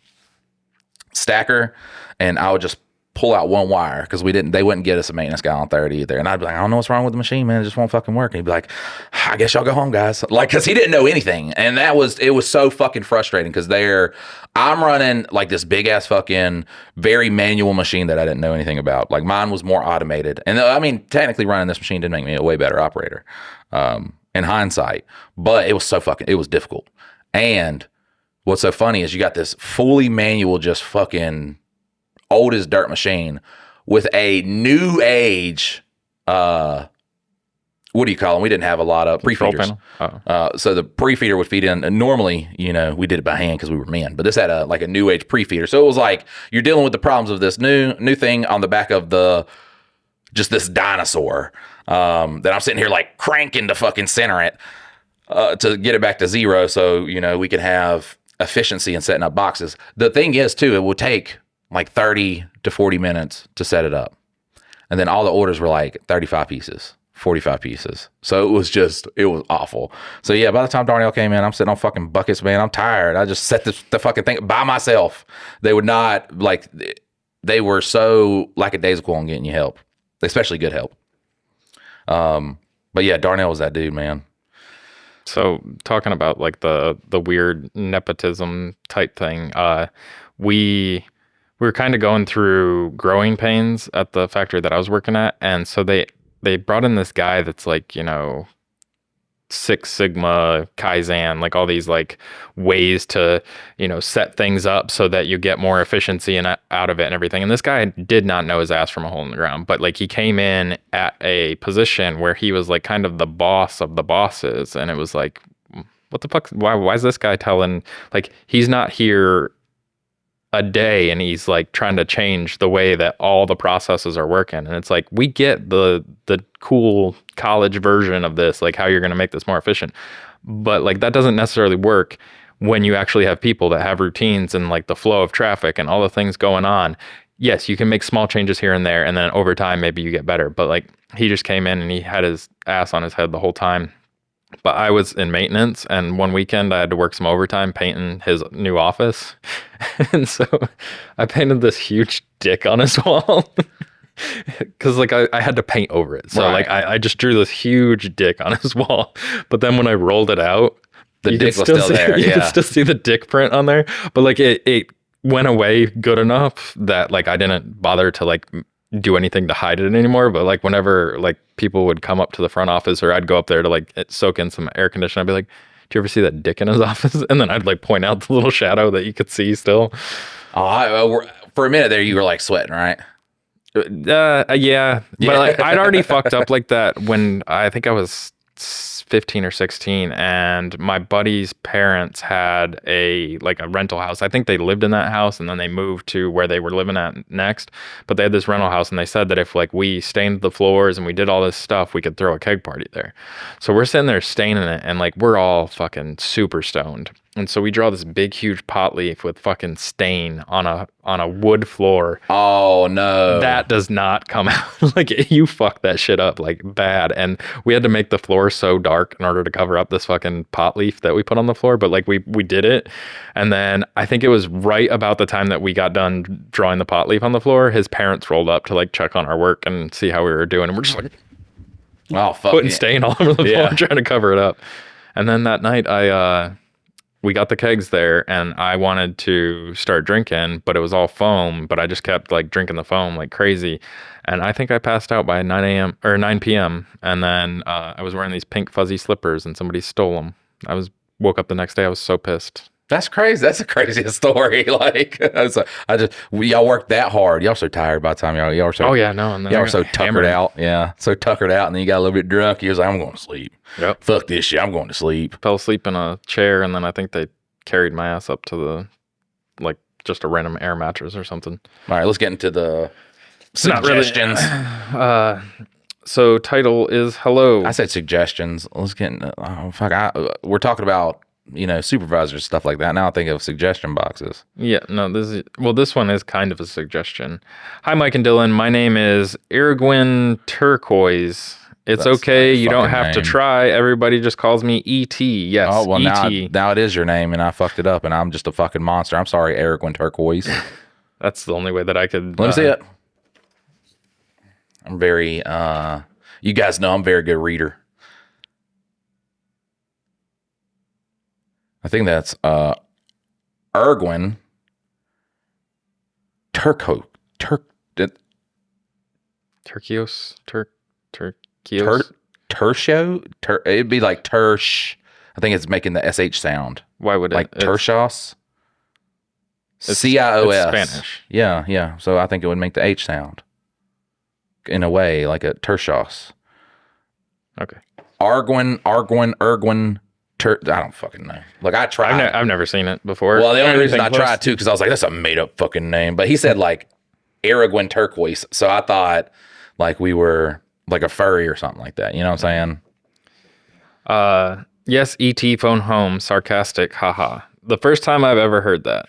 stacker, and I would just pull out one wire because they wouldn't get us a maintenance guy on 30 either. And I'd be like, I don't know what's wrong with the machine, man. It just won't fucking work. And he'd be like, I guess y'all go home, guys. Like, cause he didn't know anything. And it was so fucking frustrating because I'm running like this big ass fucking very manual machine that I didn't know anything about. Like mine was more automated. And I mean, technically running this machine did make me a way better operator in hindsight, but it was difficult. And what's so funny is you got this fully manual, just fucking old as dirt machine with a new age, what do you call them? We didn't have a lot of pre-feeders. So the pre-feeder would feed in, and normally, we did it by hand because we were men, but this had a new age pre-feeder. So it was like, you're dealing with the problems of this new thing on the back of just this dinosaur, that I'm sitting here like cranking to fucking center it, to get it back to zero. So, we could have efficiency in setting up boxes. The thing is too, it would take like 30 to 40 minutes to set it up. And then all the orders were like 35 pieces, 45 pieces. So it was awful. So yeah, by the time Darnell came in, I'm sitting on fucking buckets, man. I'm tired. I just set the fucking thing by myself. They would not they were so lackadaisical on getting you help, especially good help. But yeah, Darnell was that dude, man. So talking about like the weird nepotism type thing, we were kind of going through growing pains at the factory that I was working at, and so they brought in this guy that's like, Six Sigma, Kaizen, like all these like ways to, set things up so that you get more efficiency and out of it and everything. And this guy did not know his ass from a hole in the ground, but like he came in at a position where he was like kind of the boss of the bosses. And it was like, what the fuck? Why is this guy telling, like, he's not here a day and he's like trying to change the way that all the processes are working. And it's like, we get the cool college version of this, like how you're going to make this more efficient, but like that doesn't necessarily work when you actually have people that have routines and like the flow of traffic and all the things going on. Yes, you can make small changes here and there, and then over time maybe you get better, but like he just came in and he had his ass on his head the whole time. But I was in maintenance, and one weekend I had to work some overtime painting his new office. And so I painted this huge dick on his wall because like I had to paint over it. So like I just drew this huge dick on his wall. But then when I rolled it out, the dick was still there. You could still see the dick print on there. But like it went away good enough that like I didn't bother to like do anything to hide it anymore. But like whenever like people would come up to the front office, or I'd go up there to like soak in some air conditioning, I'd be like, do you ever see that dick in his office? And then I'd like point out the little shadow that you could see still. For a minute there you were like sweating, right? Yeah. But like I'd already fucked up like that when I think I was 15 or 16, and my buddy's parents had a rental house. I think they lived in that house and then they moved to where they were living at next, but they had this rental house, and they said that if like we stained the floors and we did all this stuff, we could throw a keg party there. So we're sitting there staining it, and like we're all fucking super stoned. And so we draw this big, huge pot leaf with fucking stain on a wood floor. Oh no. That does not come out. Like you fucked that shit up like bad. And we had to make the floor so dark in order to cover up this fucking pot leaf that we put on the floor. But like we did it. And then I think it was right about the time that we got done drawing the pot leaf on the floor, his parents rolled up to like check on our work and see how we were doing. And we're just like, oh fuck, putting stain all over the floor, trying to cover it up. And then that night we got the kegs there, and I wanted to start drinking, but it was all foam, but I just kept like drinking the foam like crazy. And I think I passed out by 9 p.m. And then I was wearing these pink fuzzy slippers and somebody stole them. Woke up the next day. I was so pissed. That's crazy. That's the craziest story. Like, y'all worked that hard. Y'all so tired by the time y'all are so. Oh yeah, no. And y'all are so tuckered out. Yeah, so tuckered out, and then you got a little bit drunk. You was like, I'm going to sleep. Yep. Fuck this shit. I'm going to sleep. Fell asleep in a chair, and then I think they carried my ass up to the just a random air mattress or something. All right, let's get into the suggestions. So title is Hello. I said suggestions. Let's get into. Oh fuck! We're talking about supervisors, stuff like that. Now I think of suggestion boxes. Yeah, no, this one is kind of a suggestion. Hi, Mike and Dylan. My name is Irwin Turquoise. It's That's okay. You don't have to try. Everybody just calls me E.T. Yes, oh, well, E.T. Now it is your name, and I fucked it up, and I'm just a fucking monster. I'm sorry, Irwin Turquoise. That's the only way that I could. Let me see it. I'm very, you guys know I'm a very good reader. I think that's Erwin Turkios. Tertio? It'd be like Tersh. I think it's making the SH sound. Why would it? Like Tershos? CIOS. It's Spanish. Yeah. So I think it would make the H sound. In a way, like a Tershos. Okay. Erwin. I don't fucking know. Like I tried. I've never seen it before. Well, the only reason I tried too, because I was like, that's a made up fucking name. But he said like Aragorn Turquoise, so I thought like we were like a furry or something like that. You know what I'm saying? Yes, E.T. phone home, sarcastic, haha. The first time I've ever heard that.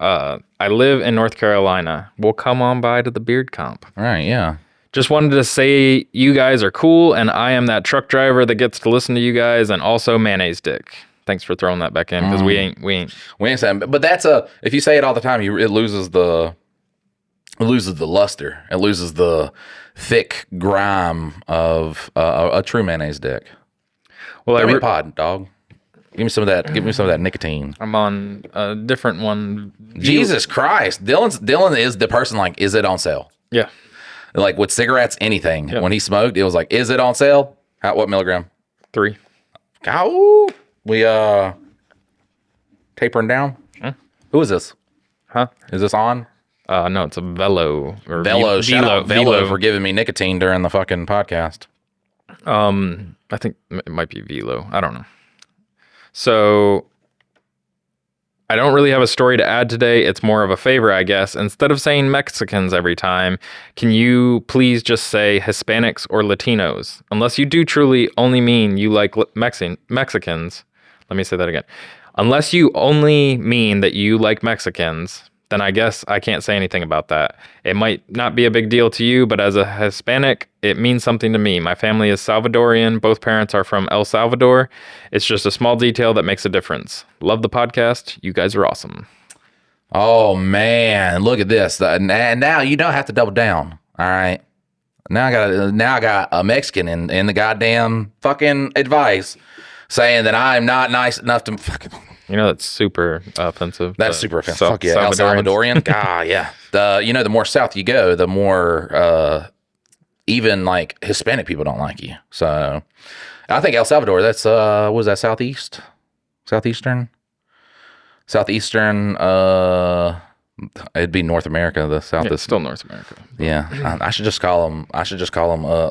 I live in North Carolina. We'll come on by to the beard comp. All right, yeah. Just wanted to say you guys are cool, and I am that truck driver that gets to listen to you guys, and also mayonnaise dick. Thanks for throwing that back in, because we ain't saying. But that's if you say it all the time, it loses the luster. It loses the thick grime of a true mayonnaise dick. Well, Throw me a pod, dog. Give me some of that. Give me some of that nicotine. I'm on a different one. Jesus Christ, Dylan is the person. Like, is it on sale? Yeah. Like with cigarettes, anything. Yep. When he smoked, it was like, is it on sale? What milligram? 3. Oh, we tapering down. Who is this? Huh? Is this on? No, it's a Velo. Or Velo. Shout out Velo Velo. for giving me nicotine during the fucking podcast. I think it might be Velo. I don't know. So I don't really have a story to add today. It's more of a favor, I guess. Instead of saying Mexicans every time, can you please just say Hispanics or Latinos? Unless you do truly only mean you like Mexicans. Let me say that again. Unless you only mean that you like Mexicans, then I guess I can't say anything about that. It might not be a big deal to you, but as a Hispanic, it means something to me. My family is Salvadorian. Both parents are from El Salvador. It's just a small detail that makes a difference. Love the podcast. You guys are awesome. Oh man, look at this. And now you don't have to double down. All right. Now I got a Mexican in the goddamn fucking advice saying that I'm not nice enough to fucking. You know, that's super offensive. That's super offensive. Fuck yeah. El Salvadorian. God, yeah. The more south you go, the more even like Hispanic people don't like you. So I think El Salvador, that's what was that, Southeastern? It'd be North America, the South Yeah, is it's still North America. Yeah. I should just call them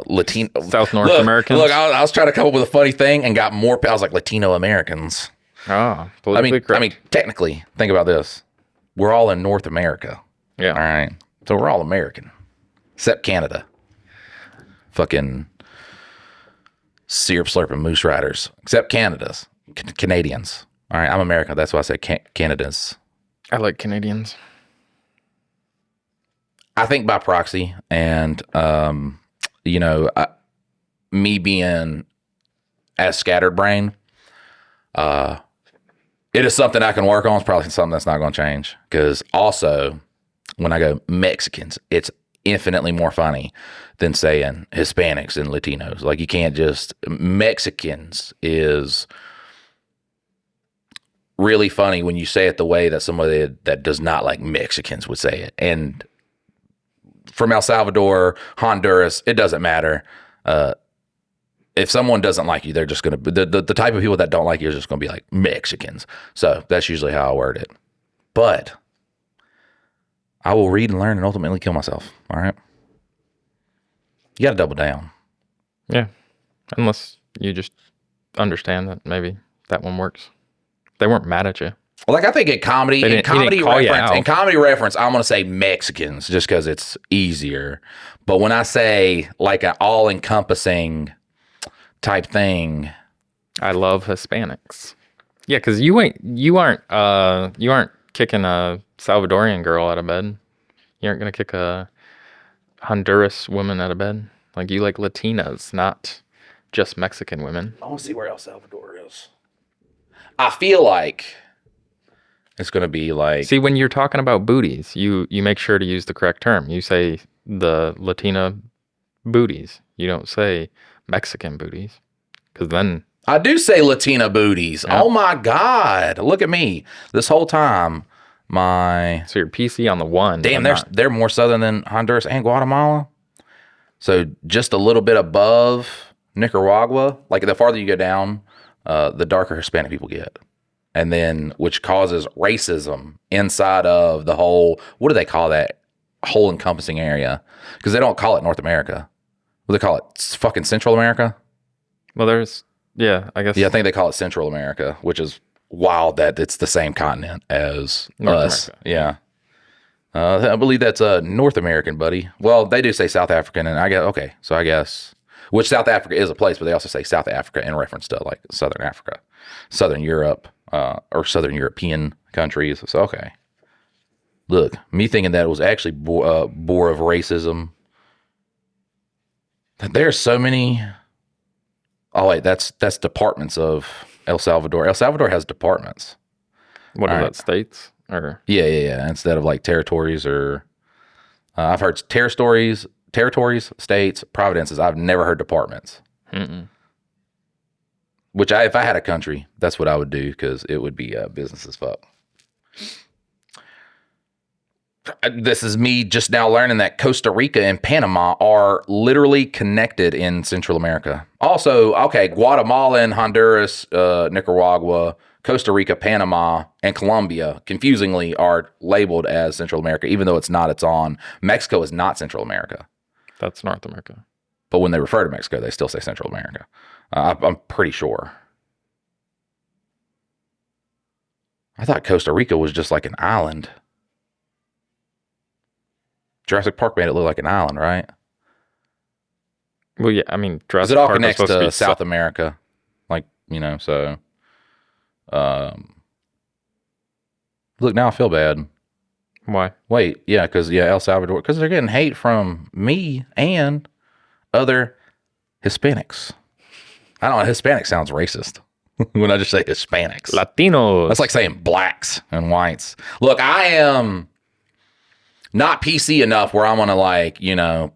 Latino South North Americans. Look, I was trying to come up with a funny thing and got more. I was like Latino Americans. Oh, politically correct. I mean, technically, think about this. We're all in North America. Yeah. All right. So we're all American, except Canada. Fucking syrup slurping moose riders, except Canadians. All right. I'm American. That's why I say Canada's. I like Canadians. I think by proxy, and me being as scatterbrained, it is something I can work on. It's probably something that's not going to change. Because also, when I go Mexicans, it's infinitely more funny than saying Hispanics and Latinos. Like, you can't just... Mexicans is really funny when you say it the way that somebody that does not like Mexicans would say it. And from El Salvador, Honduras, it doesn't matter. If someone doesn't like you, they're just going to, the type of people that don't like you are just going to be like Mexicans. So that's usually how I word it. But I will read and learn and ultimately kill myself. All right. You got to double down. Yeah. Unless you just understand that maybe that one works. They weren't mad at you. Like, I think in comedy reference, I'm going to say Mexicans just because it's easier. But when I say like an all encompassing type thing, I love Hispanics. Yeah, because you aren't kicking a Salvadorian girl out of bed. You aren't gonna kick a Honduras woman out of bed. Like, you like Latinas, not just Mexican women. I want to see where El Salvador is. I feel like it's gonna be like. See, when you're talking about booties, you make sure to use the correct term. You say the Latina booties. You don't say Mexican booties, because then I do say Latina booties. Yeah. Oh my God! Look at me this whole time. So you're PC on the one. Damn, they're more southern than Honduras and Guatemala. So just a little bit above Nicaragua. Like, the farther you go down, the darker Hispanic people get, and then which causes racism inside of the whole. What do they call that whole encompassing area? Because they don't call it North America. What do they call it? It's fucking Central America? Well, I guess. Yeah, I think they call it Central America, which is wild that it's the same continent as North us. America. Yeah. I believe that's North American, buddy. Well, they do say South African, and I guess, which South Africa is a place, but they also say South Africa in reference to like Southern Africa, Southern Europe, or Southern European countries. So, okay. Look, me thinking that it was actually bore of racism. There's so many. Oh wait, that's departments of El Salvador. El Salvador has departments. What are that, states or? Yeah. Instead of like territories or, I've heard territories, states, provinces. I've never heard departments. Mm-mm. Which if I had a country, that's what I would do because it would be business as fuck. This is me just now learning that Costa Rica and Panama are literally connected in Central America. Also, okay, Guatemala and Honduras, Nicaragua, Costa Rica, Panama, and Colombia, confusingly, are labeled as Central America, even though it's not. It's on. Mexico is not Central America. That's North America. But when they refer to Mexico, they still say Central America. I'm pretty sure. I thought Costa Rica was just like an island. Jurassic Park made it look like an island, right? Well, yeah, I mean, Jurassic It all Park was connects supposed to be South America. Like, so. Look, now I feel bad. Why? Wait, yeah, because, El Salvador, because they're getting hate from me and other Hispanics. I don't know, Hispanic sounds racist when I just say Hispanics. Latinos. That's like saying blacks and whites. Look, I am not PC enough where I'm going to like,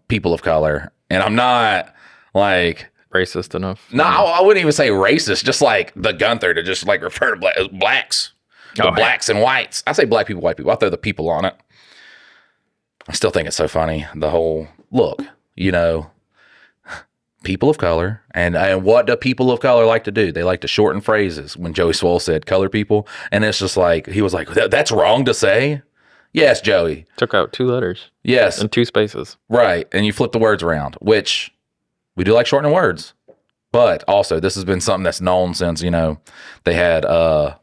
people of color. And I'm not like racist enough. No, I wouldn't even say racist, just like the Gunther to just like refer to blacks. Blacks and whites. I say black people, white people. I throw the people on it. I still think it's so funny. The whole look, people of color. And what do people of color like to do? They like to shorten phrases. When Joey Swole said color people, and it's just like, he was like, that's wrong to say. Yes, Joey. Took out 2 letters. Yes. And 2 spaces. Right. And you flip the words around, which we do like shortening words. But also, this has been something that's known since, they had, a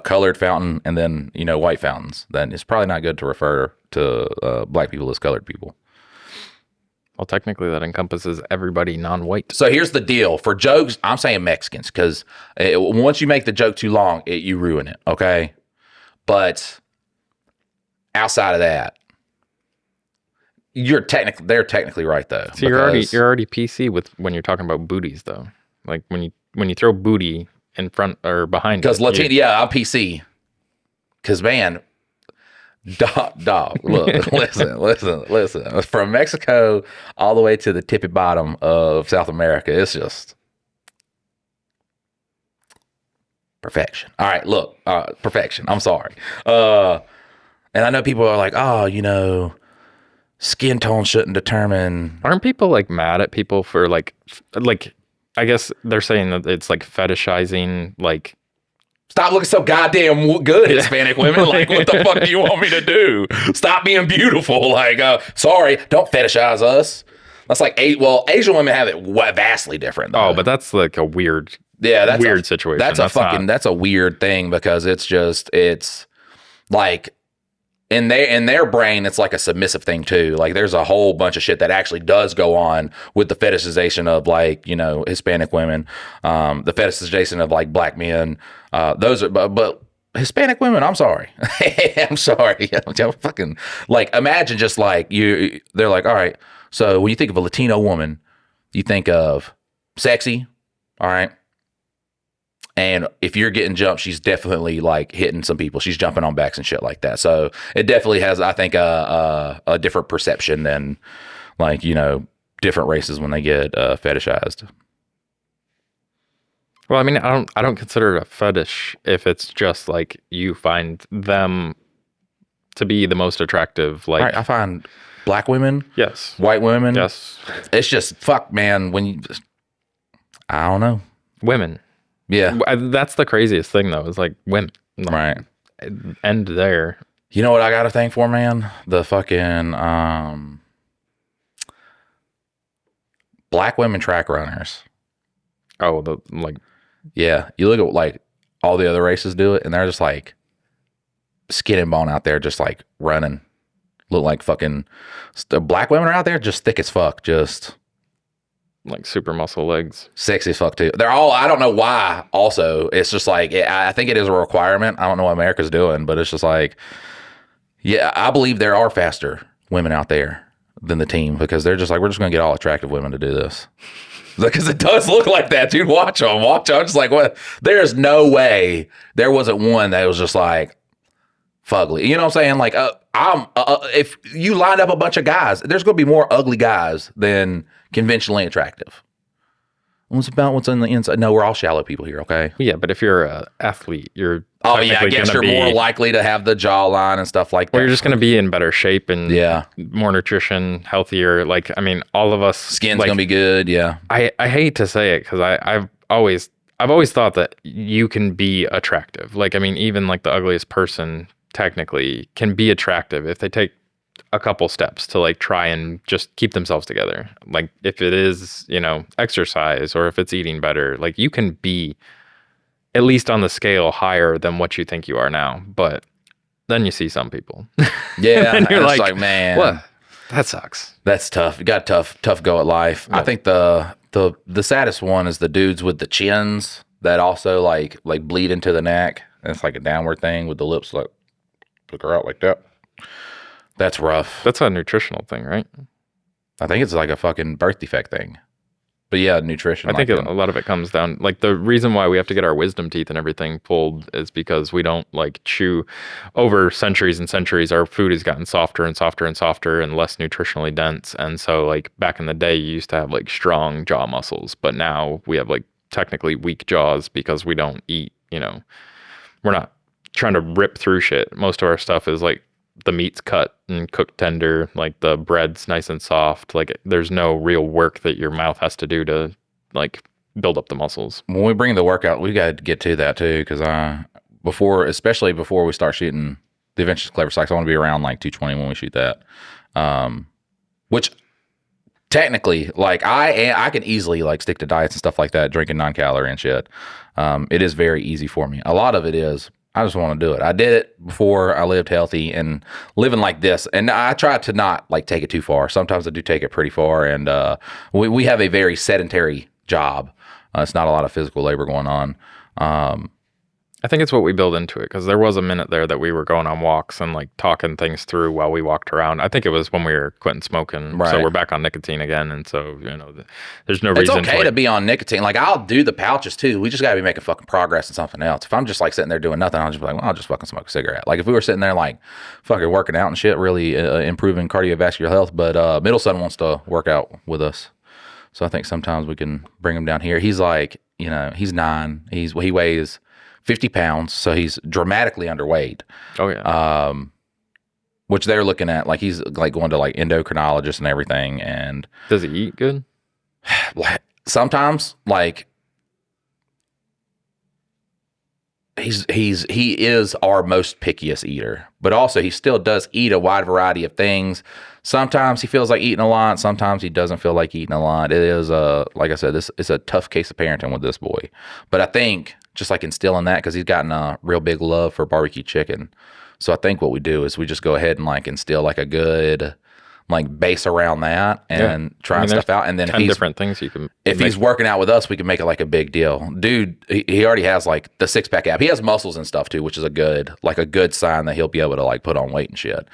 colored fountain and then, white fountains. Then it's probably not good to refer to black people as colored people. Well, technically, that encompasses everybody non-white. So here's the deal. For jokes, I'm saying Mexicans because once you make the joke too long, you ruin it, okay? But outside of that, they're technically right though. So you're already PC with when you're talking about booties though. Like when you throw booty in front or behind. Because Latino, yeah, I'm PC. Because man, dog. Look, listen. From Mexico all the way to the tippy bottom of South America, it's just perfection. All right, look, perfection. I'm sorry. And I know people are like, oh, skin tone shouldn't determine. Aren't people like mad at people for like, I guess they're saying that it's like fetishizing, like. Stop looking so goddamn good, Hispanic women. Like, what the fuck do you want me to do? Stop being beautiful. Like, sorry, don't fetishize us. That's like, Asian women have it vastly different, though. Oh, but that's like a weird, situation. That's a weird thing because it's like, in their brain, it's like a submissive thing too. Like there's a whole bunch of shit that actually does go on with the fetishization of like, Hispanic women, the fetishization of like black men. Those are, but Hispanic women, I'm sorry. I'm sorry. I'm fucking like, imagine just like they're like, all right. So when you think of a Latino woman, you think of sexy. All right. And if you're getting jumped, she's definitely like hitting some people. She's jumping on backs and shit like that. So it definitely has, I think, a different perception than like, different races when they get fetishized. Well, I mean, I don't consider it a fetish if it's just like you find them to be the most attractive. Like, right, I find black women, yes, white women, yes. It's just fuck, man. I don't know, women. Yeah, that's the craziest thing though. Is like women, right? End there. You know what I got to thank for, man? The fucking black women track runners. Oh, yeah. You look at like all the other races do it, and they're just like skin and bone out there, just like running. Look like fucking black women are out there, just thick as fuck, just. Like super muscle legs. Sexy as fuck too. They're all, I don't know why also. It's just like, I think it is a requirement. I don't know what America's doing, but it's just like, yeah, I believe there are faster women out there than the team because they're just like, we're just going to get all attractive women to do this. Because it does look like that, dude. Watch them. I'm just like, what? There's no way there wasn't one that was just like fugly. You know what I'm saying? Like, if you lined up a bunch of guys, there's going to be more ugly guys than conventionally attractive. What's about what's on the inside? No, we're all shallow people here, okay? Yeah, but if you're an athlete, you're Oh yeah, I technically guess gonna you're be, more likely to have the jawline and stuff like that. or you're just going to be in better shape and Yeah. more nutrition, healthier. Like, I mean, all of us. Skin's like, gonna be good. Yeah. I hate to say it because I've always thought that you can be attractive. Like, I mean, even like the ugliest person technically can be attractive if they take a couple steps to like try and just keep themselves together. Like, if it is, you know, exercise or if it's eating better, like you can be at least on the scale higher than what you think you are now. But then you see some people. Yeah. And you're it's like, man, what? That sucks. that's tough. You got a tough go at life. I think the saddest one is the dudes with the chins that also like bleed into the neck. And it's like a downward thing with the lips like pick her out like that. That's rough. That's a nutritional thing, right? I think it's like a fucking birth defect thing. But yeah, nutrition. I think a lot of it comes down, like the reason why we have to get our wisdom teeth and everything pulled is because we don't like chew over centuries and centuries. Our food has gotten softer and softer and softer and less nutritionally dense. And so like back in the day, you used to have like strong jaw muscles, but now we have like technically weak jaws because we don't eat, you know, we're not trying to rip through shit. Most of our stuff is like the meat's cut and cooked tender, like the bread's nice and soft. Like there's no real work that your mouth has to do to like build up the muscles. When we bring the workout, we got to get to that too, because especially before we start shooting the Adventures of Clever Sykes, I want to be around like 220 when we shoot that. Which technically, like I can easily like stick to diets and stuff like that, drinking non-calorie and shit. It is very easy for me. A lot of it is I just want to do it. I did it before I lived healthy and living like this. And I try to not like take it too far. Sometimes I do take it pretty far. And we have a very sedentary job. It's not a lot of physical labor going on. I think it's what we build into it, because there was a minute there that we were going on walks and like talking things through while we walked around. I think it was when we were quitting smoking. Right. So we're back on nicotine again. And so, you know, there's no reason it's okay to be on nicotine. Like I'll do the pouches too. We just got to be making fucking progress in something else. If I'm just like sitting there doing nothing, I'll just be like, well, I'll just fucking smoke a cigarette. Like if we were sitting there like fucking working out and shit, really improving cardiovascular health. But middle son wants to work out with us. So I think sometimes we can bring him down here. He's like, you know, he's 9. He weighs 50 pounds, so he's dramatically underweight. Oh yeah. Which they're looking at, like he's like going to like endocrinologists and everything. And does he eat good? Sometimes, like he is our most pickiest eater, but also he still does eat a wide variety of things. Sometimes he feels like eating a lot. Sometimes he doesn't feel like eating a lot. It is like I said, this is a tough case of parenting with this boy. But I think just like instilling that, because he's gotten a real big love for barbecue chicken. So I think what we do is we just go ahead and like instill like a good like base around that and trying stuff out. And then 10 different things you can. If he's working out with us, we can make it like a big deal. Dude, he already has like the 6-pack app. He has muscles and stuff too, which is a good sign that he'll be able to like put on weight and shit.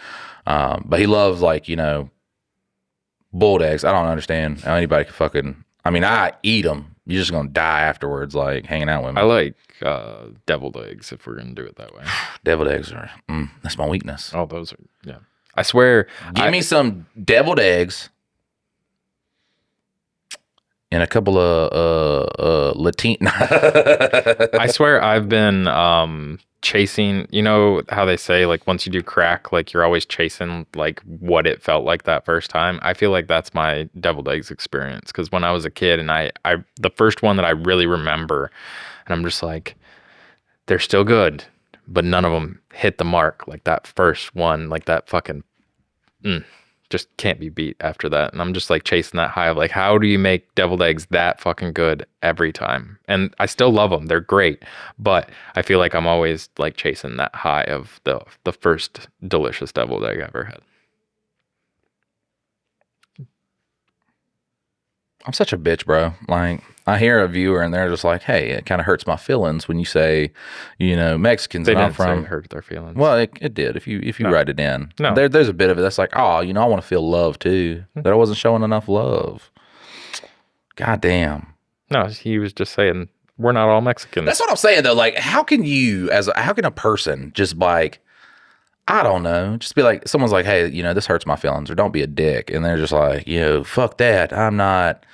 But he loves like, you know, boiled eggs. I don't understand how anybody can fucking, I mean, I eat them. You're just going to die afterwards, like hanging out with me. I like deviled eggs if we're going to do it that way. Deviled eggs are, that's my weakness. Oh, those are, yeah. I swear. Give me some deviled eggs and a couple of Latin. I swear I've been chasing, you know how they say like once you do crack, like you're always chasing like what it felt like that first time. I feel like that's my deviled eggs experience, because when I was a kid and I the first one that I really remember, and I'm just like, they're still good, but none of them hit the mark like that first one, like that fucking just can't be beat after that. And I'm just like chasing that high of like, how do you make deviled eggs that fucking good every time? And I still love them. They're great. But I feel like I'm always like chasing that high of the first delicious deviled egg I ever had. I'm such a bitch, bro. Like, I hear a viewer and they're just like, hey, it kind of hurts my feelings when you say, you know, Mexicans. They and I'm didn't say from it hurt their feelings. Well, it did. If you write it in, No. There's a bit of it that's like, oh, you know, I want to feel love too. That I wasn't showing enough love. God damn. No, he was just saying we're not all Mexicans. That's what I'm saying though. Like, how can a person just like, I don't know, just be like, someone's like, hey, you know, this hurts my feelings, or don't be a dick, and they're just like, you know, fuck that. I'm not.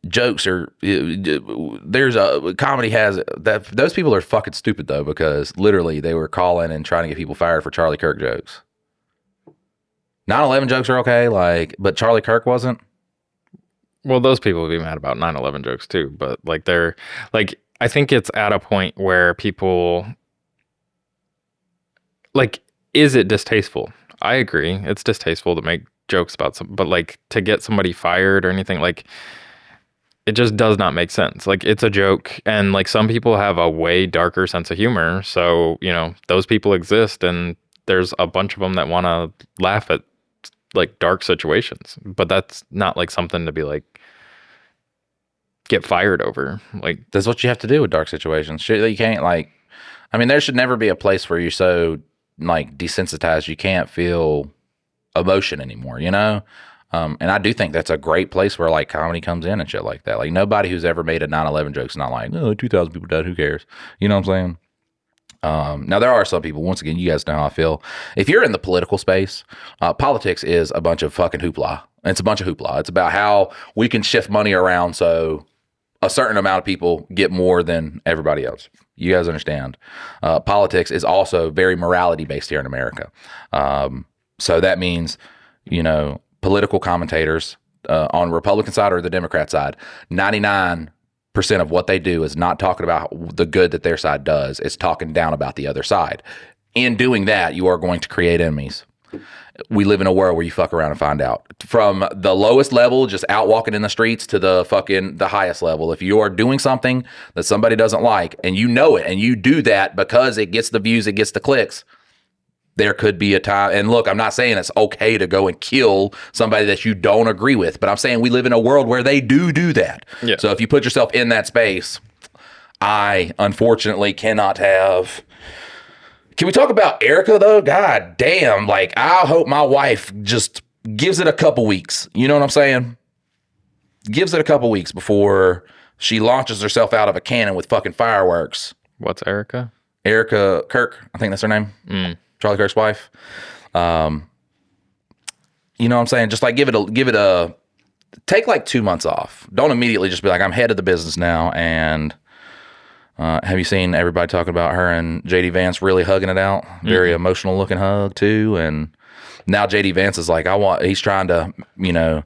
Jokes are there's a comedy has that. Those people are fucking stupid though, because literally they were calling and trying to get people fired for Charlie Kirk jokes. 9/11 jokes are okay, like, but Charlie Kirk wasn't. Well, those people would be mad about 9/11 jokes too, but like they're like, I think it's at a point where people like, is it distasteful? I agree, it's distasteful to make jokes about but like to get somebody fired or anything, like it just does not make sense. Like, it's a joke, and like some people have a way darker sense of humor, so you know those people exist, and there's a bunch of them that want to laugh at like dark situations, but that's not like something to be like get fired over. Like, That's what you have to do with dark situations. Shit that you can't, like, I mean, there should never be a place where you're so like desensitized you can't feel emotion anymore, you know? And I do think that's a great place where like comedy comes in and shit like that. Like, nobody who's ever made a 9/11 joke is not like, oh, 2,000 people died, who cares? You know what I'm saying? Now there are some people, once again, you guys know how I feel. If you're in the political space, politics is a bunch of fucking hoopla. It's a bunch of hoopla. It's about how we can shift money around so a certain amount of people get more than everybody else. You guys understand? Politics is also very morality based here in America. So that means, you know, political commentators on Republican side or the Democrat side, 99% of what they do is not talking about the good that their side does. It's talking down about the other side. In doing that, you are going to create enemies. We live in a world where you fuck around and find out. From the lowest level, just out walking in the streets, to the highest level. If you are doing something that somebody doesn't like and you know it and you do that because it gets the views, it gets the clicks, there could be a time. And look, I'm not saying it's okay to go and kill somebody that you don't agree with, but I'm saying we live in a world where they do that. Yeah. So if you put yourself in that space, I unfortunately cannot have. Can we talk about Erica though? God damn. Like, I hope my wife just gives it a couple weeks. You know what I'm saying? Gives it a couple weeks before she launches herself out of a cannon with fucking fireworks. what's Erica? Erica Kirk, I think that's her name. Charlie Kirk's wife. You know what I'm saying? Just like give it a take like 2 months off. Don't immediately just be like, I'm head of the business now. And have you seen everybody talking about her and JD Vance really hugging it out? Very emotional looking hug too. And now JD Vance is like, he's trying to, you know,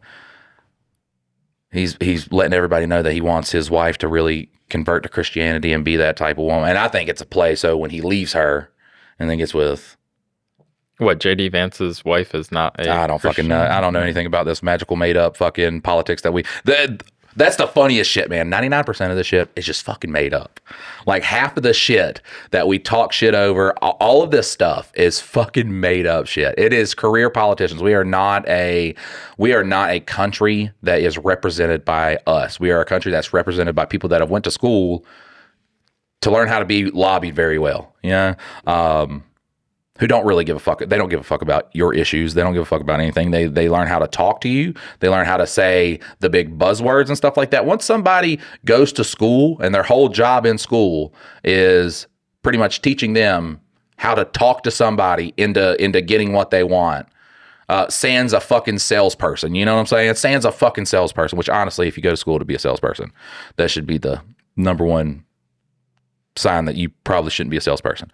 he's letting everybody know that he wants his wife to really convert to Christianity and be that type of woman. And I think it's a play. So when he leaves her and then gets with, What, JD Vance's wife is not a I don't Christian? fucking know. I don't know anything about this magical made up fucking politics that's the funniest shit, man. 99% of the shit is just fucking made up. Like, half of the shit that we talk shit over, all of this stuff is fucking made up shit. It is career politicians. We are not a country that is represented by us. We are a country that's represented by people that have went to school to learn how to be lobbied very well. You know? Who don't really give a fuck. They don't give a fuck about your issues. They don't give a fuck about anything. They learn how to talk to you. They learn how to say the big buzzwords and stuff like that. Once somebody goes to school and their whole job in school is pretty much teaching them how to talk to somebody into getting what they want, sans a fucking salesperson. You know what I'm saying? Sans a fucking salesperson, which honestly, if you go to school to be a salesperson, that should be the number one sign that you probably shouldn't be a salesperson.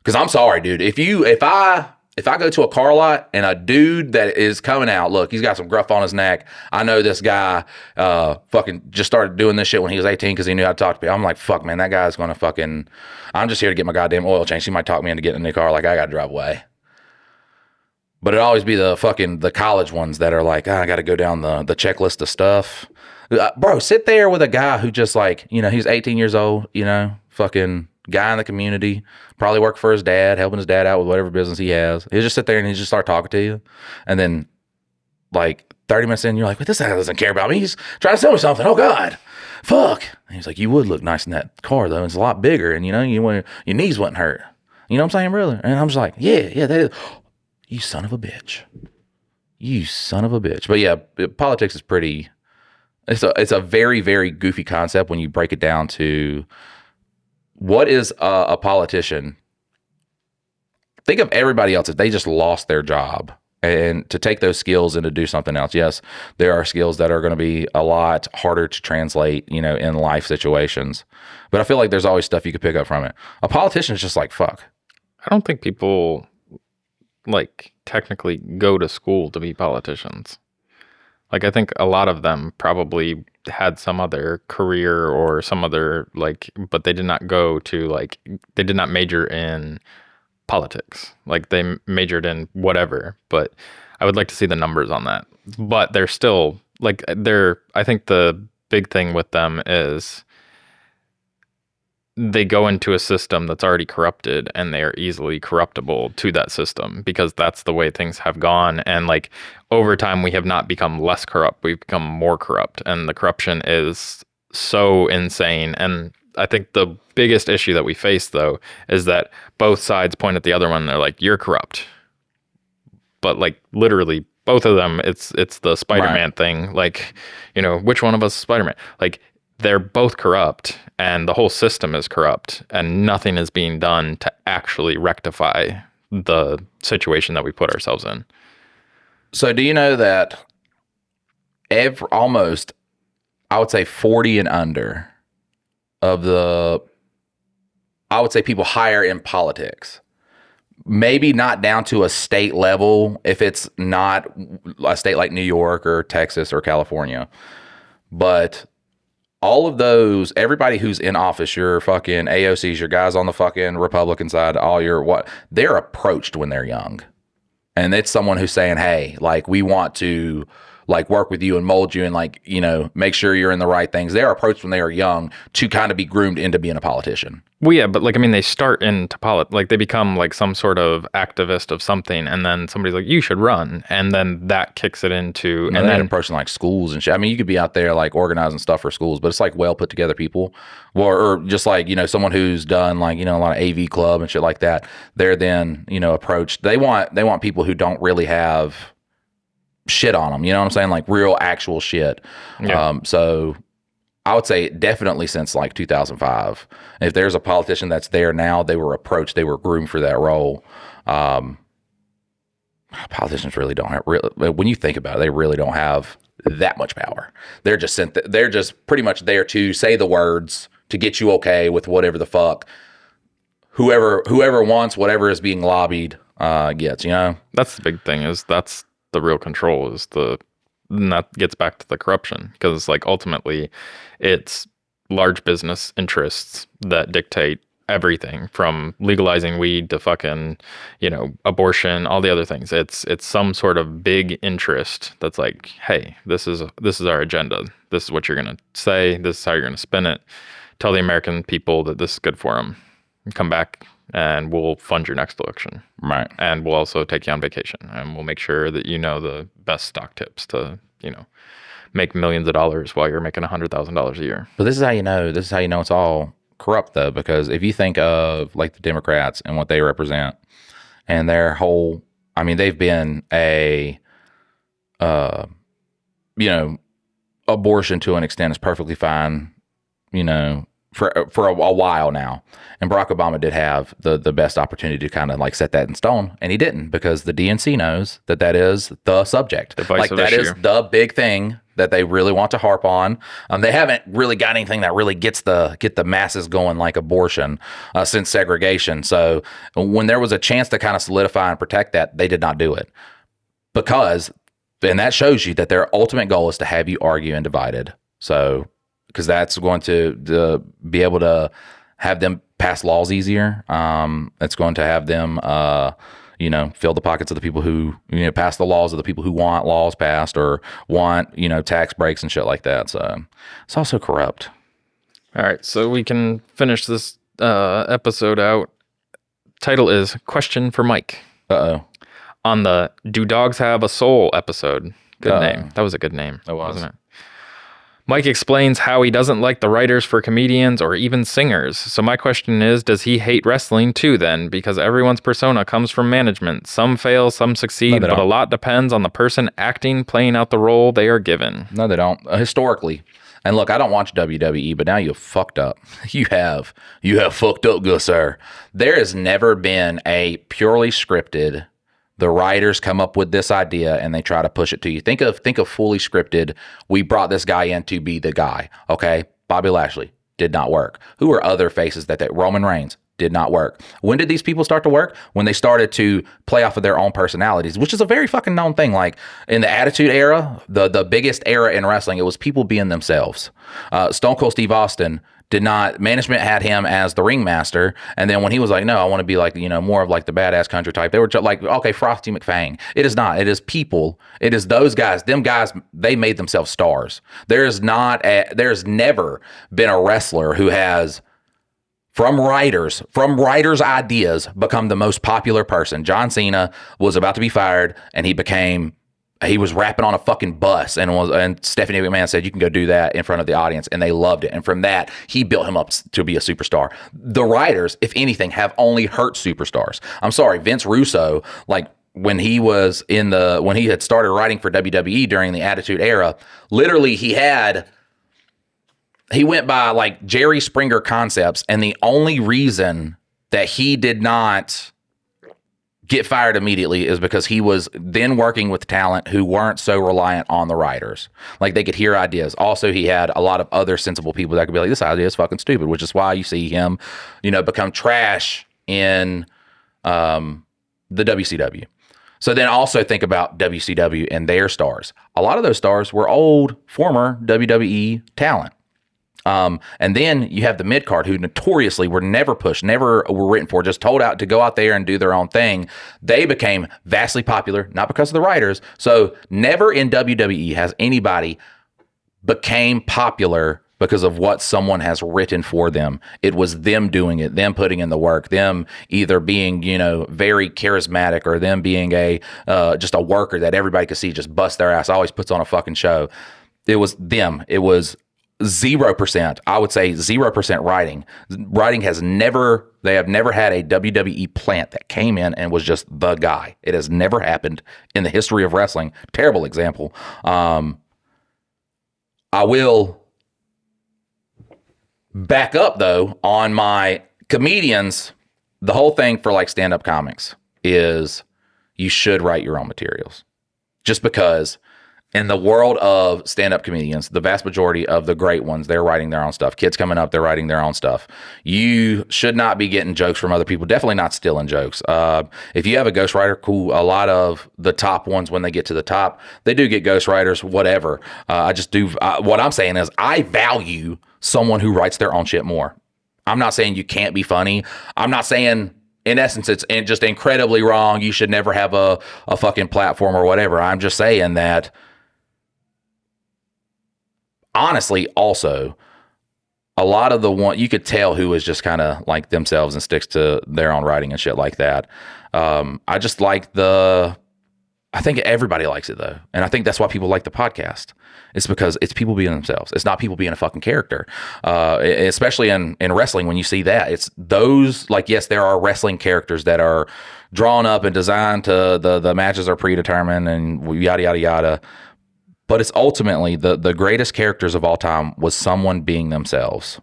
Because I'm sorry, dude. If I go to a car lot and a dude that is coming out, look, he's got some gruff on his neck. I know this guy fucking just started doing this shit when he was 18 because he knew how to talk to people. I'm like, fuck, man, that guy's going to fucking, I'm just here to get my goddamn oil change. He might talk me into getting in the car, like I got to drive away. But it'd always be the college ones that are like, I got to go down the checklist of stuff. Bro, sit there with a guy who just like, you know, he's 18 years old, you know, fucking guy in the community, probably work for his dad, helping his dad out with whatever business he has. He'll just sit there and he'll just start talking to you. And then like 30 minutes in, you're like, but this guy doesn't care about me. He's trying to sell me something. Oh God, fuck. And he's like, you would look nice in that car though. It's a lot bigger. And you know, your knees wouldn't hurt. You know what I'm saying, brother? And I'm just like, yeah, that is. You son of a bitch. You son of a bitch. But yeah, politics is pretty, it's a very, very goofy concept when you break it down to what is a politician. Think of everybody else if they just lost their job and to take those skills and to do something else. Yes, there are skills that are going to be a lot harder to translate, in life situations. But I feel like there's always stuff you could pick up from it. A politician is just like, fuck. I don't think people like technically go to school to be politicians. Like, I think a lot of them probably had some other career or some other but they did not go to they did not major in politics. Like, they majored in whatever, but I would like to see the numbers on that. But they're still I think the big thing with them is they go into a system that's already corrupted, and they are easily corruptible to that system because that's the way things have gone. And over time, we have not become less corrupt. We've become more corrupt, and the corruption is so insane. And I think the biggest issue that we face, though, is that both sides point at the other one and they're like, you're corrupt. But literally both of them, it's the Spider-Man thing. Which one of us is Spider-Man? They're both corrupt, and the whole system is corrupt, and nothing is being done to actually rectify the situation that we put ourselves in. So do you know that almost, I would say 40 and under of I would say people higher in politics, maybe not down to a state level if it's not a state like New York or Texas or California, but all of those, everybody who's in office, your fucking AOCs, your guys on the fucking Republican side, they're approached when they're young. And it's someone who's saying, hey, we want to work with you and mold you and make sure you're in the right things. They're approached when they are young to kind of be groomed into being a politician. Well, yeah, but they start into politics. They become some sort of activist of something, and then somebody's like, you should run. And then that kicks it into... And then approaching schools and shit. I mean, you could be out there organizing stuff for schools, but it's well put together people. Or just someone who's done a lot of AV club and shit like that. They're then, approached. They want people who don't really have shit on them. You know what I'm saying? Real actual shit. Yeah. So I would say definitely since 2005. If there's a politician that's there now, they were approached, they were groomed for that role. Politicians really don't have, when you think about it, they really don't have that much power. They're just they're just pretty much there to say the words to get you okay with whatever the fuck whoever wants whatever is being lobbied gets. That's the big thing, is that's the real control, and that gets back to the corruption, because ultimately it's large business interests that dictate everything from legalizing weed to fucking, abortion, all the other things. It's some sort of big interest that's hey, this is our agenda. This is what you're going to say. This is how you're going to spin it. Tell the American people that this is good for them. Come back and we'll fund your next election. Right. And we'll also take you on vacation, and we'll make sure that the best stock tips to, make millions of dollars while you're making $100,000 a year. But this is how you know it's all corrupt, though, because if you think of the Democrats and what they represent and their whole, I mean, they've been a, abortion to an extent is perfectly fine, for a while now. And Barack Obama did have the best opportunity to kind of set that in stone, and he didn't, because the DNC knows that is the subject. That is the big thing that they really want to harp on. They haven't really got anything that really get the masses going like abortion since segregation. So when there was a chance to kind of solidify and protect that, they did not do it, and that shows you that their ultimate goal is to have you argue and divided. So because that's going to be able to have them pass laws easier. It's going to have them, fill the pockets of the people who, pass the laws of the people who want laws passed or want, tax breaks and shit like that. So it's also corrupt. All right. So we can finish this episode out. Title is Question for Mike. Uh-oh. On the Do Dogs Have a Soul episode. Good name. That was a good name. It was. Wasn't it? Mike explains how he doesn't like the writers for comedians or even singers. So my question is, does he hate wrestling too then? Because everyone's persona comes from management. Some fail, some succeed, but a lot depends on the person acting, playing out the role they are given. No, they don't. Historically. And look, I don't watch WWE, but now you've fucked up. You have fucked up, good sir. There has never been a purely scripted The writers come up with this idea and they try to push it to you. Think of fully scripted. We brought this guy in to be the guy. Okay, Bobby Lashley did not work. Who are other faces that Roman Reigns did not work? When did these people start to work? When they started to play off of their own personalities, which is a very fucking known thing. Like in the Attitude Era, the biggest era in wrestling, it was people being themselves. Stone Cold Steve Austin did not, management had him as the ringmaster, and then when he was like, no, I want to be like, more of like the badass country type, they were like, okay, Frosty McFang. It is not. It is people. It is those guys. Them guys, they made themselves stars. There's never been a wrestler who has, from writers' ideas, become the most popular person. John Cena was about to be fired, and he was rapping on a fucking bus, and Stephanie McMahon said, you can go do that in front of the audience, and they loved it. And from that, he built him up to be a superstar. The writers, if anything, have only hurt superstars. I'm sorry, Vince Russo, like when he had started writing for WWE during the Attitude Era, literally he went by like Jerry Springer concepts, and the only reason that he did not get fired immediately is because he was then working with talent who weren't so reliant on the writers. Like they could hear ideas. Also, he had a lot of other sensible people that could be like, this idea is fucking stupid, which is why you see him, become trash in the WCW. So then also think about WCW and their stars. A lot of those stars were old, former WWE talent. And then you have the mid card who notoriously were never pushed, never were written for, just told out to go out there and do their own thing. They became vastly popular, not because of the writers. So never in WWE has anybody became popular because of what someone has written for them. It was them doing it, them putting in the work, them either being, very charismatic, or them being just a worker that everybody could see just bust their ass, always puts on a fucking show. It was them. It was 0%, I would say 0% writing. Writing they have never had a WWE plant that came in and was just the guy. It has never happened in the history of wrestling. Terrible example. I will back up though on my comedians. The whole thing for like stand-up comics is you should write your own materials, just because in the world of stand-up comedians, the vast majority of the great ones, they're writing their own stuff. Kids coming up, they're writing their own stuff. You should not be getting jokes from other people. Definitely not stealing jokes. If you have a ghostwriter, cool. A lot of the top ones, when they get to the top, they do get ghostwriters, whatever. What I'm saying is I value someone who writes their own shit more. I'm not saying you can't be funny. I'm not saying, in essence, it's just incredibly wrong. You should never have a fucking platform or whatever. I'm just saying that, honestly, also, a lot of the one you could tell who is just kind of like themselves and sticks to their own writing and shit like that. I just like I think everybody likes it though. And I think that's why people like the podcast. It's because it's people being themselves. It's not people being a fucking character. Especially in wrestling, when you see that, it's those, like, yes, there are wrestling characters that are drawn up and designed to, the matches are predetermined and yada, yada, yada. But it's ultimately the greatest characters of all time was someone being themselves.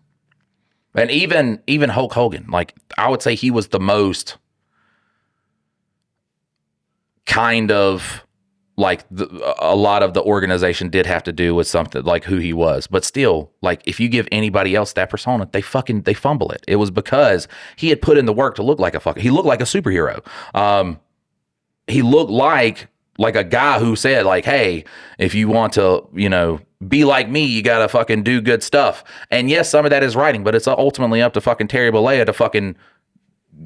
And even Hulk Hogan, like, I would say he was the most kind of like a lot of the organization did have to do with something like who he was. But still, like, if you give anybody else that persona, they fumble it. It was because he had put in the work to look like he looked like a superhero. He looked like a guy who said, like, hey, if you want to, be like me, you got to fucking do good stuff. And yes, some of that is writing, but it's ultimately up to fucking Terry Bollea to fucking,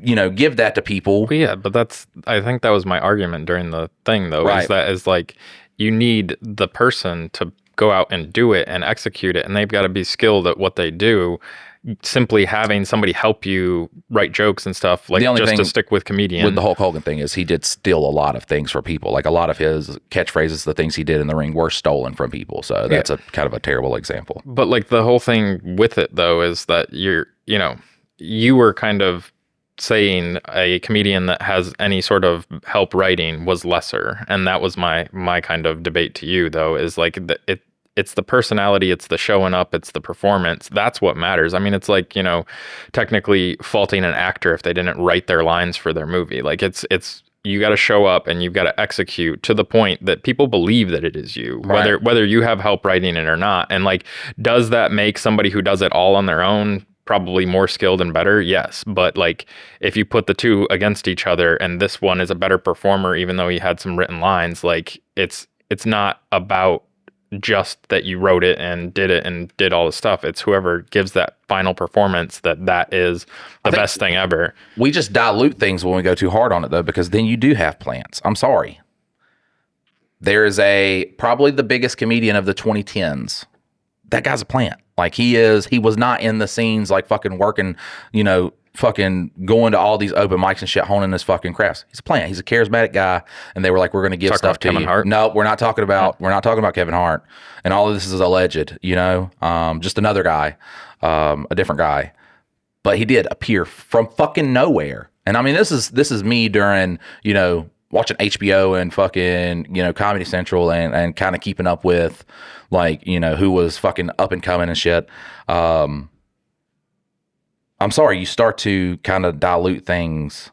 give that to people. Yeah, but I think that was my argument during the thing, though, right. is like, you need the person to go out and do it and execute it, and they've got to be skilled at what they do. Simply having somebody help you write jokes and stuff, like, just to stick with comedian. With the Hulk Hogan thing is he did steal a lot of things from people. Like, a lot of his catchphrases, the things he did in the ring, were stolen from people. So that's a kind of a terrible example. But like, the whole thing with it though is that you were kind of saying a comedian that has any sort of help writing was lesser, and that was my kind of debate to you though, is like, it's the personality, it's the showing up, it's the performance. That's what matters. I mean, it's like, technically faulting an actor if they didn't write their lines for their movie. Like, it's you got to show up and you've got to execute to the point that people believe that it is you, Right. whether you have help writing it or not. And like, does that make somebody who does it all on their own probably more skilled and better? Yes. But like, if you put the two against each other and this one is a better performer, even though he had some written lines, like it's not about just that you wrote it and did all the stuff. It's whoever gives that final performance that is the best thing ever. We just dilute things when we go too hard on it, though, because then you do have plants. I'm sorry. There is probably the biggest comedian of the 2010s. That guy's a plant. Like he was not in the scenes like fucking working, fucking going to all these open mics and shit, honing his fucking crafts. He's a plant. He's a charismatic guy. And they were like, we're going to give stuff to Kevin you. Hart? No, we're not talking about Kevin Hart. And all of this is alleged, just another guy, a different guy. But he did appear from fucking nowhere. And I mean, this is me during, watching HBO and fucking, Comedy Central and kind of keeping up with like, who was fucking up and coming and shit. I'm sorry, you start to kind of dilute things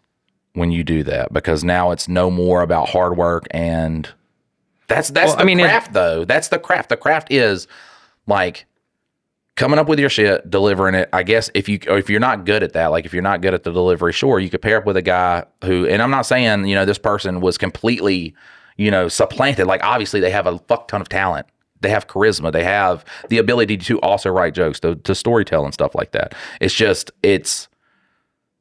when you do that, because now it's no more about hard work, and that's craft though. That's the craft. The craft is like coming up with your shit, delivering it. I guess if you're not good at that, like if you're not good at the delivery, sure, you could pair up with a guy who, and I'm not saying, this person was completely, supplanted. Like obviously they have a fuck ton of talent. They have charisma. They have the ability to also write jokes, to storytell and stuff like that. It's just, it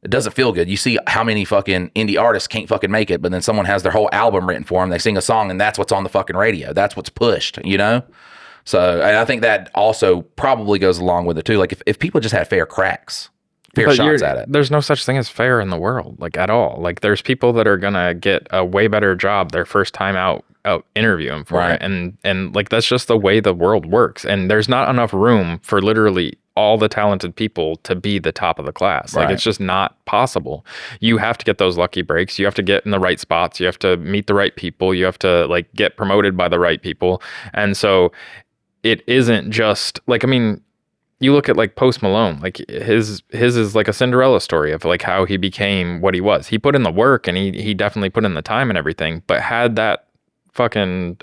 doesn't feel good. You see how many fucking indie artists can't fucking make it, but then someone has their whole album written for them. They sing a song and that's what's on the fucking radio. That's what's pushed, So and I think that also probably goes along with it too. Like if people just had fair shots at it. There's no such thing as fair in the world, like at all. Like there's people that are gonna get a way better job their first time out interviewing for it, and like that's just the way the world works. And there's not enough room for literally all the talented people to be the top of the class. Like it's just not possible. You have to get those lucky breaks. You have to get in the right spots. You have to meet the right people. You have to like get promoted by the right people. And so it isn't just like, I mean, you look at like Post Malone, like his is like a Cinderella story of like how he became what he was. He put in the work and he definitely put in the time and everything, but had that fucking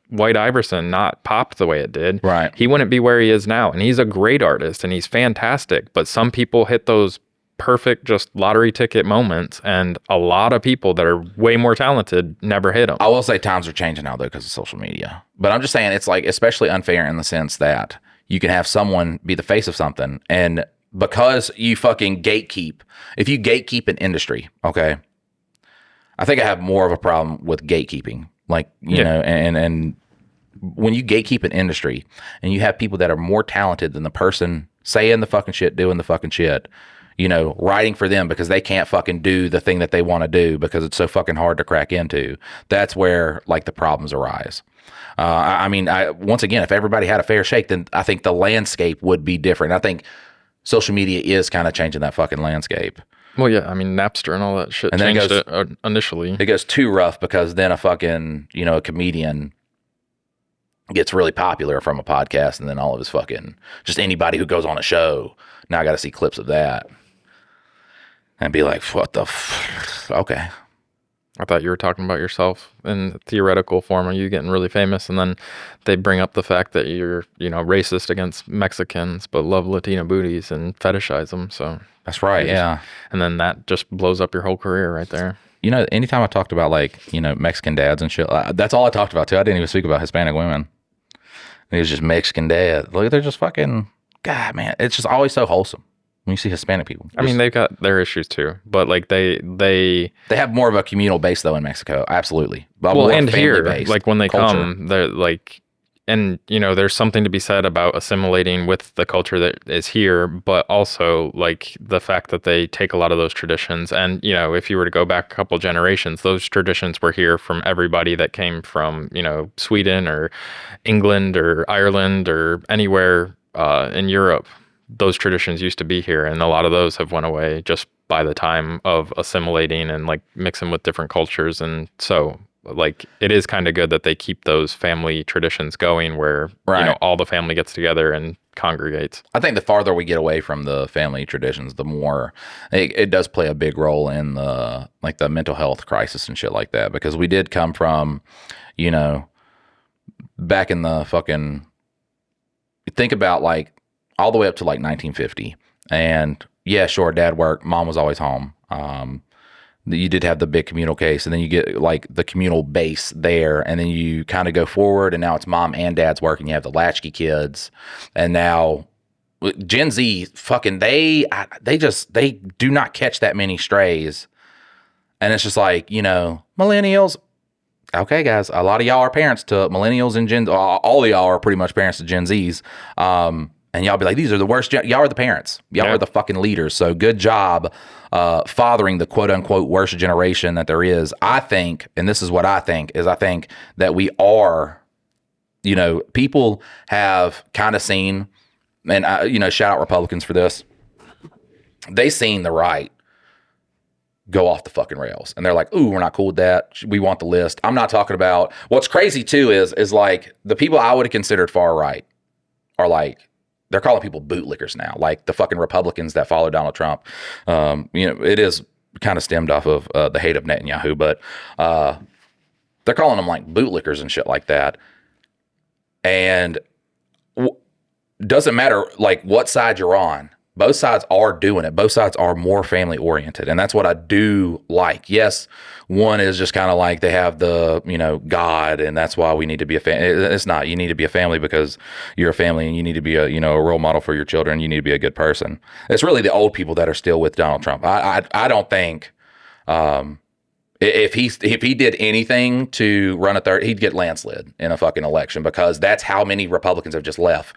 White Iverson not popped the way it did, right, he wouldn't be where he is now. And he's a great artist and he's fantastic, but some people hit those perfect just lottery ticket moments, and a lot of people that are way more talented never hit them. I will say times are changing now though because of social media, but I'm just saying it's like especially unfair in the sense that you can have someone be the face of something, and because you fucking gatekeep, if you gatekeep an industry, okay, I think I have more of a problem with gatekeeping. Like, you know, and when you gatekeep an industry and you have people that are more talented than the person saying the fucking shit, doing the fucking shit, writing for them because they can't fucking do the thing that they want to do because it's so fucking hard to crack into, that's where like the problems arise. I mean, once again, if everybody had a fair shake, then I think the landscape would be different. I think social media is kind of changing that fucking landscape. Well, yeah, I mean, Napster and all that shit and changed it initially. It goes too rough because then a fucking, a comedian gets really popular from a podcast, and then all of his fucking, just anybody who goes on a show, now I got to see clips of that and be like, what the okay. I thought you were talking about yourself in theoretical form. Are you getting really famous? And then they bring up the fact that you're, racist against Mexicans, but love Latina booties and fetishize them. So that's right. Yeah. And then that just blows up your whole career right there. Anytime I talked about like, Mexican dads and shit, that's all I talked about too. I didn't even speak about Hispanic women. It was just Mexican dad. Look, they're just fucking, God, man. It's just always so wholesome when you see Hispanic people. I mean, they've got their issues too, but like they have more of a communal base though in Mexico. Absolutely. But well, and here, like when they culture. come, they're like, and there's something to be said about assimilating with the culture that is here, but also like the fact that they take a lot of those traditions. And, if you were to go back a couple generations, those traditions were here from everybody that came from, Sweden or England or Ireland or anywhere in Europe. Those traditions used to be here, and a lot of those have went away just by the time of assimilating and like mixing with different cultures. And so like it is kind of good that they keep those family traditions going where all the family gets together and congregates. I think the farther we get away from the family traditions, the more it does play a big role in the mental health crisis and shit like that. Because we did come from, you know, back in the fucking, think about like all the way up to like 1950. And yeah, sure, dad worked, mom was always home. You did have the big communal case, and then you get like the communal base there, and then you kind of go forward, and now it's mom and dad's working. You have the latchkey kids, and now Gen Z fucking they do not catch that many strays, and it's just like, you know, millennials. Okay, guys, a lot of y'all are parents to millennials and Gen. All of y'all are pretty much parents to Gen Zs. And y'all be like, these are the worst. Y'all are the parents. Y'all are the fucking leaders. So good job fathering the quote unquote worst generation that there is. I think, and this is what I think, is I think that we are, you know, people have kind of seen, and you know, shout out Republicans for this. They seen the right go off the fucking rails, and they're like, ooh, we're not cool with that. We want the list. I'm not talking about, what's crazy too is like the people I would have considered far right are like, they're calling people bootlickers now, like the fucking Republicans that follow Donald Trump. You know, it is kind of stemmed off of the hate of Netanyahu, but they're calling them like bootlickers and shit like that. And doesn't matter like what side you're on. Both sides are doing it. Both sides are more family oriented. And that's what I do like. Yes, one is just kind of like they have the, you know, God, and that's why we need to be a family. It's not. You need to be a family because you're a family, and you need to be a, you know, a role model for your children. You need to be a good person. It's really the old people that are still with Donald Trump. I don't think if he did anything to run a third, he'd get landslid in a fucking election, because that's how many Republicans have just left.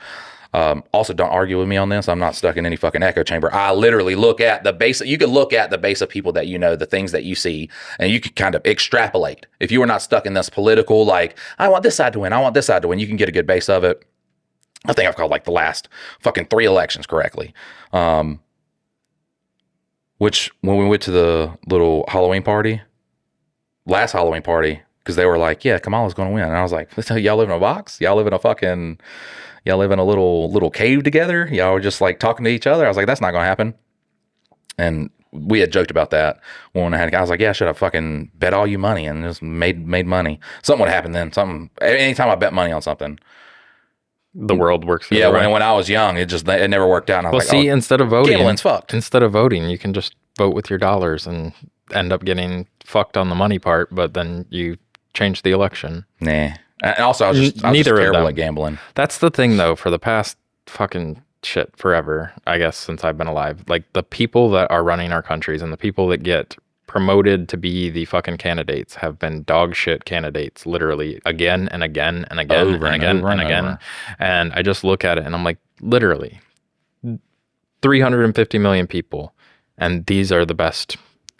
Also, don't argue with me on this. I'm not stuck in any fucking echo chamber. I literally look at the base. You can look at the base of people that you know, the things that you see, and you can kind of extrapolate. If you are not stuck in this political, like, I want this side to win, I want this side to win, you can get a good base of it. I think I've called like the last fucking 3 elections correctly. Which, when we went to the little Halloween party, last Halloween party, because they were like, yeah, Kamala's going to win. And I was like, y'all live in a box? Y'all live in a fucking... Y'all live in a little cave together. Y'all were just like talking to each other. I was like, that's not going to happen. And we had joked about that when I was like, yeah, I should have fucking bet all you money and just made money. Something would happen then. Anytime I bet money on something, the world works. Yeah, when I was young, it never worked out. And I was like, instead of voting, gambling's fucked. Instead of voting, you can just vote with your dollars and end up getting fucked on the money part, but then you change the election. Nah. And also, I was just terrible at gambling. That's the thing, though, for the past fucking shit forever, I guess, since I've been alive. Like, the people that are running our countries and the people that get promoted to be the fucking candidates have been dog shit candidates, literally, again and again and again and again and again. And I just look at it and I'm like, literally, 350 million people, and these are the best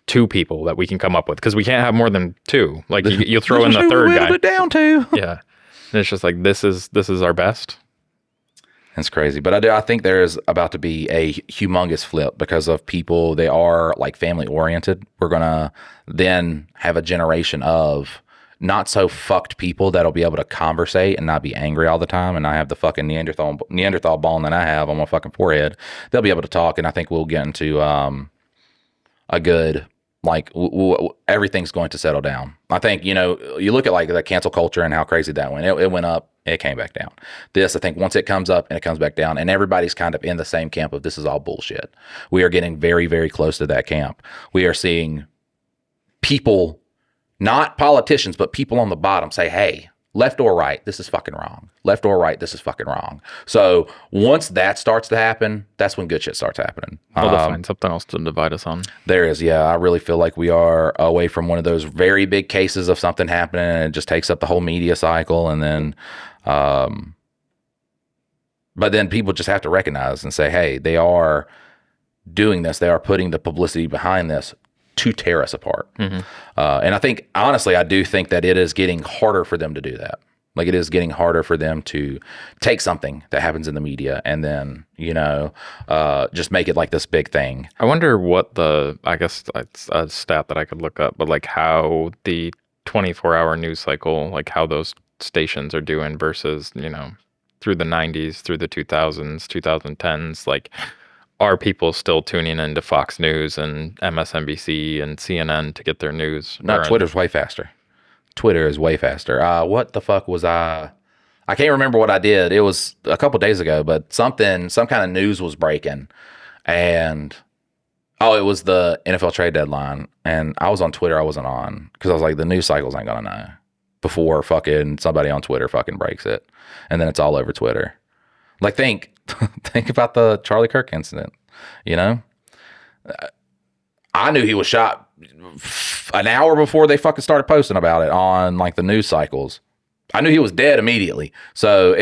2 people that we can come up with, because we can't have more than 2. Like, you throw in the third guy. It down to. Yeah, and it's just like, this is our best. It's crazy, but I think there is about to be a humongous flip because of people. They are like family oriented. We're gonna then have a generation of not so fucked people that'll be able to conversate and not be angry all the time. And I have the fucking Neanderthal bone that I have on my fucking forehead. They'll be able to talk, and I think we'll get into a good. Like everything's going to settle down. I think, you know, you look at like the cancel culture and how crazy that went. It went up, it came back down. This, I think, once it comes up and it comes back down, and everybody's kind of in the same camp of this is all bullshit. We are getting very, very close to that camp. We are seeing people, not politicians, but people on the bottom say, hey, left or right, this is fucking wrong. Left or right, this is fucking wrong. So once that starts to happen, that's when good shit starts happening. Well, they'll find something else to divide us on. There is, yeah. I really feel like we are away from one of those very big cases of something happening, and it just takes up the whole media cycle. And then, but then people just have to recognize and say, hey, they are doing this. They are putting the publicity behind this to tear us apart. Mm-hmm. And I think, honestly, I do think that it is getting harder for them to do that. Like, it is getting harder for them to take something that happens in the media and then, you know, just make it like this big thing. I wonder what I guess it's a stat that I could look up, but like how the 24-hour news cycle, like how those stations are doing versus, you know, through the 90s, through the 2000s, 2010s, like, are people still tuning into Fox News and MSNBC and CNN to get their news? No, Twitter's way faster. Twitter is way faster. What the fuck was I can't remember what I did. It was a couple days ago, but some kind of news was breaking. And, it was the NFL trade deadline. And I was on Twitter. I wasn't on because I was like, the news cycles ain't going to know before fucking somebody on Twitter fucking breaks it. And then it's all over Twitter. Like, think about the Charlie Kirk incident, you know? I knew he was shot an hour before they fucking started posting about it on like the news cycles. I knew he was dead immediately. So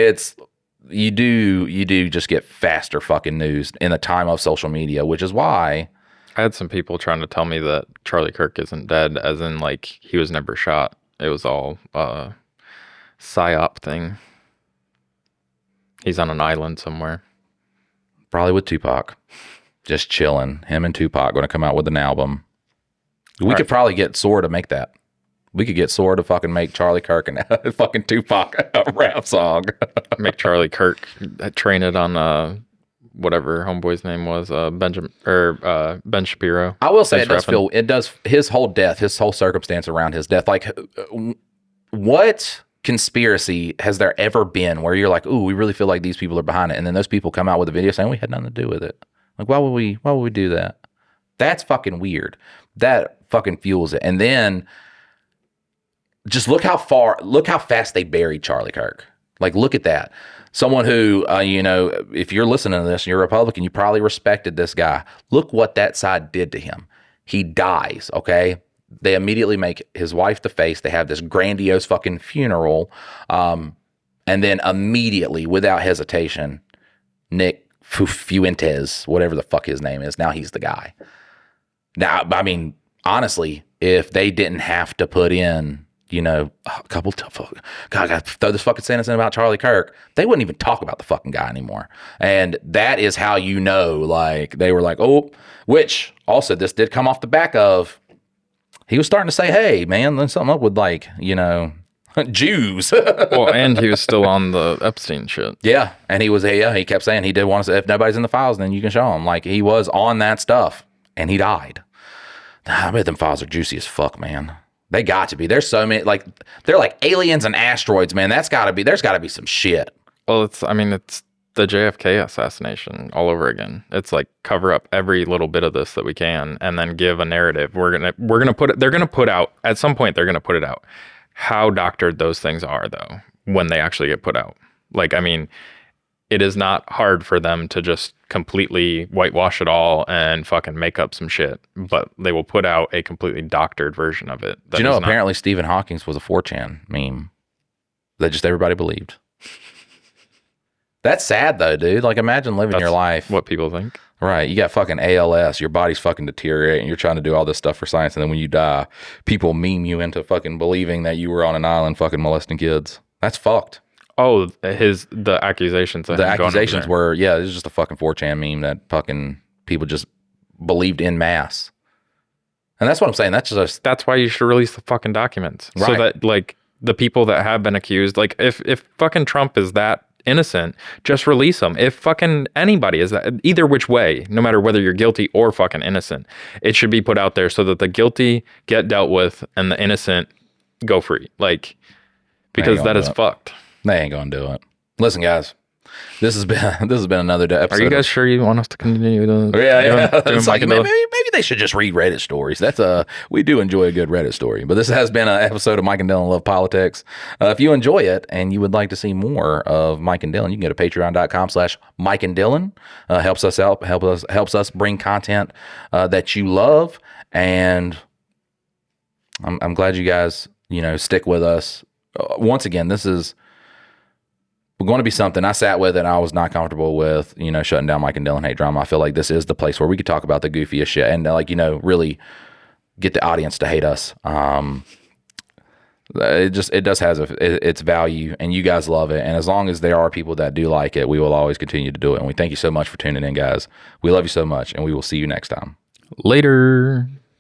you do just get faster fucking news in the time of social media, which is why I had some people trying to tell me that Charlie Kirk isn't dead, as in like he was never shot. It was all a psyop thing. He's on an island somewhere. Probably with Tupac. Just chilling. Him and Tupac going to come out with an album. We could probably get Soar to make that. We could get Soar to fucking make Charlie Kirk and fucking Tupac a rap song. Make Charlie Kirk train it on whatever homeboy's name was, Ben Shapiro. I will say it does his whole death, his whole circumstance around his death. Like, what conspiracy has there ever been where you're like, ooh, we really feel like these people are behind it, and then those people come out with a video saying we had nothing to do with it? Like, why would we do that? That's fucking weird. That fucking fuels it. And then just look how fast they buried Charlie Kirk. Like, look at that. Someone who, if you're listening to this and you're a Republican, you probably respected this guy. Look what that side did to him. He dies, okay? They immediately make his wife the face. They have this grandiose fucking funeral. And then immediately, without hesitation, Nick Fuentes, whatever the fuck his name is, now he's the guy. Now, I mean, honestly, if they didn't have to put in, a couple God, I got to throw this fucking sentence in about Charlie Kirk, they wouldn't even talk about the fucking guy anymore. And that is how like, they were like, oh, which also this did come off the back of, he was starting to say, hey, man, there's something up with like, Jews. Well, and he was still on the Epstein shit. Yeah. And he kept saying he did want to say, if nobody's in the files, then you can show them. Like, he was on that stuff and he died. I bet them files are juicy as fuck, man. They got to be. There's so many, like, they're like aliens and asteroids, man. There's got to be some shit. Well, it's the JFK assassination all over again. It's like cover up every little bit of this that we can and then give a narrative. They're going to put out, at some point, they're going to put it out. How doctored those things are, though, when they actually get put out. Like, I mean, it is not hard for them to just completely whitewash it all and fucking make up some shit, but they will put out a completely doctored version of it. Do you know, apparently Stephen Hawking was a 4chan meme that just everybody believed. That's sad, though, dude. Like, imagine living your life. What people think. Right. You got fucking ALS. Your body's fucking deteriorating. You're trying to do all this stuff for science. And then when you die, people meme you into fucking believing that you were on an island fucking molesting kids. That's fucked. Oh, the accusations. The accusations were, it was just a fucking 4chan meme that fucking people just believed in mass. And that's what I'm saying. That's why you should release the fucking documents. Right. So that, like, the people that have been accused, like, if fucking Trump is that innocent, just release them. If fucking anybody is that, either which way, no matter whether you're guilty or fucking innocent, it should be put out there so that the guilty get dealt with and the innocent go free. Like, because that is fucked. They ain't gonna do it. Listen, guys, this has been another episode. Are you guys sure you want us to continue to? Yeah. It's like maybe they should just read Reddit stories. We do enjoy a good Reddit story. But this has been an episode of Mike and Dylan Love Politics. If you enjoy it and you would like to see more of Mike and Dylan, you can go to patreon.com/Mike and Dylan. Helps us out. Helps us bring content that you love. And I'm glad you guys stick with us. Once again, this is going to be something I sat with and I was not comfortable with, shutting down Mike and Dylan Hate Drama. I feel like this is the place where we could talk about the goofiest shit and really get the audience to hate us. It does has its value and you guys love it. And as long as there are people that do like it, we will always continue to do it. And we thank you so much for tuning in, guys. We love you so much and we will see you next time. Later.